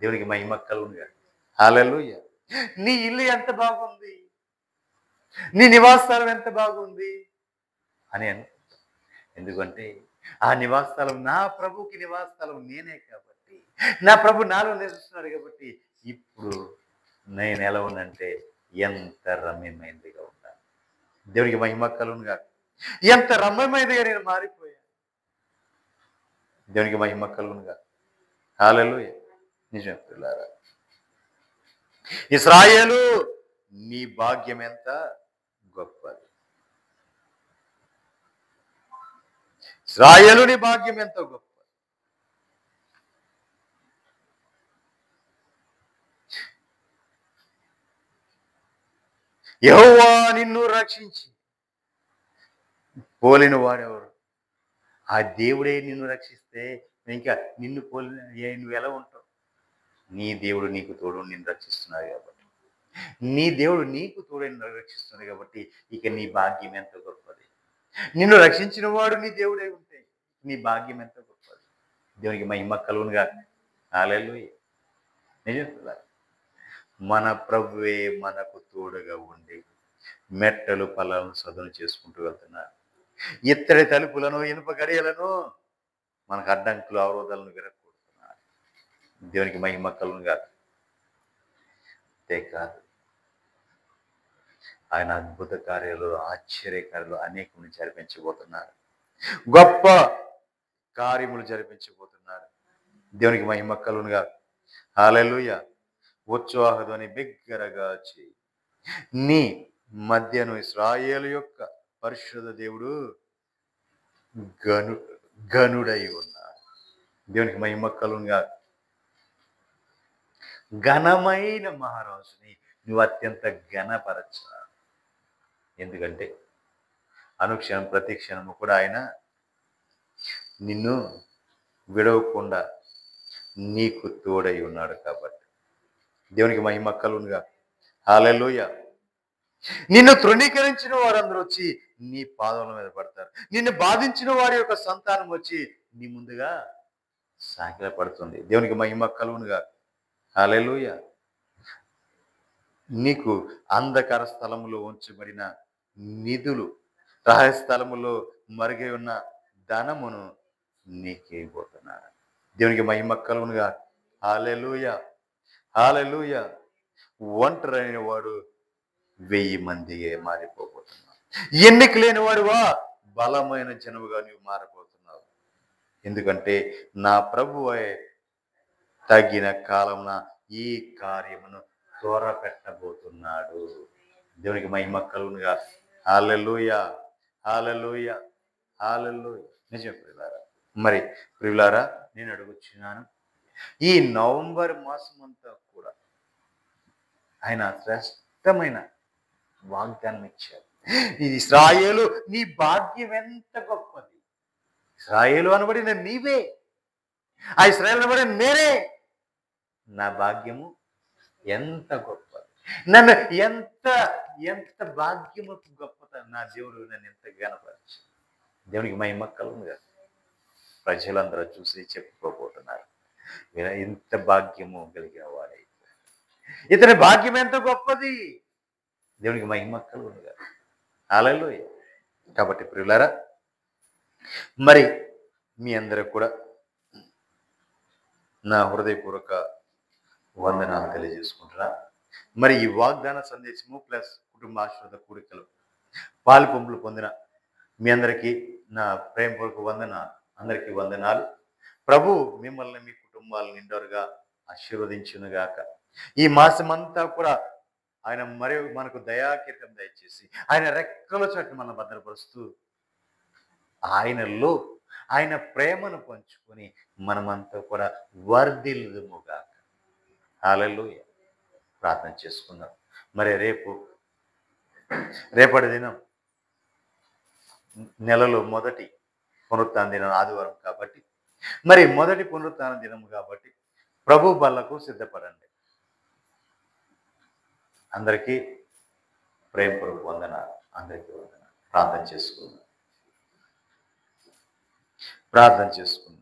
దేవునికి మహిమ కలుగును గాక. హల్లెలూయా. నీ ఇల్లు ఎంత బాగుంది, నీ నివాసస్థలం ఎంత బాగుంది అని ఎందుకంటే ఆ నివాసస్థలం నా ప్రభుకి నివాసస్థలం నేనే కాబట్టి, నా ప్రభు నాలో నివసిస్తున్నాడు కాబట్టి ఇప్పుడు నేను ఎలా ఉన్నంటే ఎంత రమ్యమైనదిగా ఉంటాను. దేవునికి మహిమ కలుగును గాక. ఎంత రమ్యమైనదిగా నేను మారిపోయాను. దేవునికి మహిమ కలుగును గాక. హల్లెలూయా. నిజం పిల్లారా, ఇశ్రాయేలు నీ భాగ్యం ఎంత గొప్పది. ఇశ్రాయేలు నీ భాగ్యం ఎంత గొప్పది. యెహోవా నిన్ను రక్షించి పోలిన వాడెవరు? ఆ దేవుడే నిన్ను రక్షిస్తే ఇంకా నిన్ను పోలిన నువ్వు ఎలా ఉంటావు? నీ దేవుడు నీకు తోడు నిన్ను రక్షిస్తున్నాడు కాబట్టి, నీ దేవుడు నీకు తోడు నిన్ను రక్షిస్తున్నాడు కాబట్టి ఇక నీ భాగ్యం ఎంత గొప్పది. నిన్ను రక్షించిన వాడు నీ దేవుడే ఉంటే నీ భాగ్యం ఎంత గొప్పది. దేవునికి మహిమ కలుగును గాక. హల్లెలూయా. నిజం, మన ప్రభువే మనకు తోడుగా ఉండి మెట్టలు పళ్ళను సదును చేసుకుంటూ వెళ్తున్నారు. ఇత్తడి తలుపులను, ఇనుప గడియలను, మనకు అడ్డంకులు, అవరోధాలను విరగొడుతున్నారు. దేవునికి మహిమ కలుగును గాక. అంతేకాదు, ఆయన అద్భుత కార్యాలు, ఆశ్చర్యకార్యాలు అనేకములు జరిపించబోతున్నారు. గొప్ప కార్యములు జరిపించబోతున్నారు. దేవునికి మహిమ కలుగును గాక. హల్లెలూయా. ఉత్సాహధ్వని బిగ్గరగా చేయి. నీ మధ్యను ఇశ్రాయేలు యొక్క పరిశుద్ధ దేవుడు గనుడై ఉన్నాడు. దేవునికి మహిమ కలుగును గాక. ఘనమైన మహారాజుని నువ్వు అత్యంత ఘనపరచాలి. ఎందుకంటే అనుక్షణం ప్రతి క్షణము కూడా ఆయన నిన్ను విడవకుండా నీకు తోడై ఉన్నాడు కాబట్టి దేవునికి మహిమ కలుగును గాక. హల్లెలూయా. నిన్ను తృణీకరించిన వారందరూ వచ్చి నీ పాదముల మీద పడతారు. నిన్ను బాధించిన వారి యొక్క సంతానం వచ్చి నీ ముందుగా సాగిల పడుతుంది. దేవునికి మహిమ కలుగునుగా. హల్లెలూయా. నీకు అంధకార స్థలములో ఉంచబడిన నిధులు, రహస్య స్థలములో మరుగై ఉన్న ధనమును నీకే ఇవ్వబోతున్నాడు. దేవునికి మహిమ కలుగునుగా. హల్లెలూయా. హల్లెలూయా. ఒంటరైన వాడు 1000 మందిగా మారిపోబోతున్నావు. ఎన్నిక లేని వాడువా బలమైన జనముగా నీవు మారబోతున్నావు. ఎందుకంటే నా ప్రభువే తగిన కాలమున ఈ కార్యమును త్వరపెట్టబోతున్నాడు. దేవునికి మహిమ కలుగునుగా. హల్లెలూయా. హల్లెలూయా. హల్లెలూయా. నిజం ప్రియులారా. మరి ప్రియులారా, నేను అడుగుచున్నాను, ఈ నవంబర్ మాసం అంతా కూడా ఆయన శ్రేష్టమైన వాగ్దానం ఇచ్చారు. ఇది ఇశ్రాయేలు, నీ భాగ్యం ఎంత గొప్పది. ఇశ్రాయేలు అనబడిన నీవే, ఆ ఇశ్రాయేలు అనబడిన నేనే. నా భాగ్యము ఎంత గొప్పది. నన్ను ఎంత ఎంత భాగ్యము గొప్పత. నా దేవుడు నన్ను ఎంత గణపరిచి. దేవునికి మహిమ కలుగునుగా. ప్రజలందరూ చూసి చెప్పుకోబోతున్నారు, ఇంత భాగ్యము కలిగిన వాడే, ఇతని భాగ్యం ఎంత గొప్పది. దేవునికి మహిమ కలుగునుగా. హల్లెలూయా. కాబట్టి ప్రియులారా, మరి మీ అందరూ కూడా నా హృదయపూర్వక వందనాలు తెలియజేసుకుంటున్నా. మరి ఈ వాగ్దాన సందేశము ప్లస్ కుటుంబ ఆశీర్వాద కూడికలు పాలు పంపులు పొందిన మీ అందరికీ నా ప్రేమపూర్వక వందనాలు. అందరికీ వందనాలు. ప్రభు మిమ్మల్ని మీ కుటుంబాలను నిండరుగా ఆశీర్వదించునుగాక. ఈ మాసమంతా కూడా ఆయన మరియు మనకు దయాకీర్తం దయచేసి ఆయన రెక్కల చాటున మనం భద్రపరుస్తూ ఆయనలో ఆయన ప్రేమను పంచుకొని మనమంతా కూడా వర్ధిల్లుదుముగాక. హల్లెలూయా. ప్రార్థన చేసుకుందాం. మరి రేపటి దినం నెలలో మొదటి పునరుత్థాన దినం ఆదివారం కాబట్టి, మరి మొదటి పునరుత్థాన దినం కాబట్టి ప్రభు బల్లకు సిద్ధపడండి. అందరికీ ప్రేమపూర్వక వందనాలు. అందరికీ వందనాలు. ప్రార్థన చేసుకుందాం. ప్రార్థన చేసుకుందాం.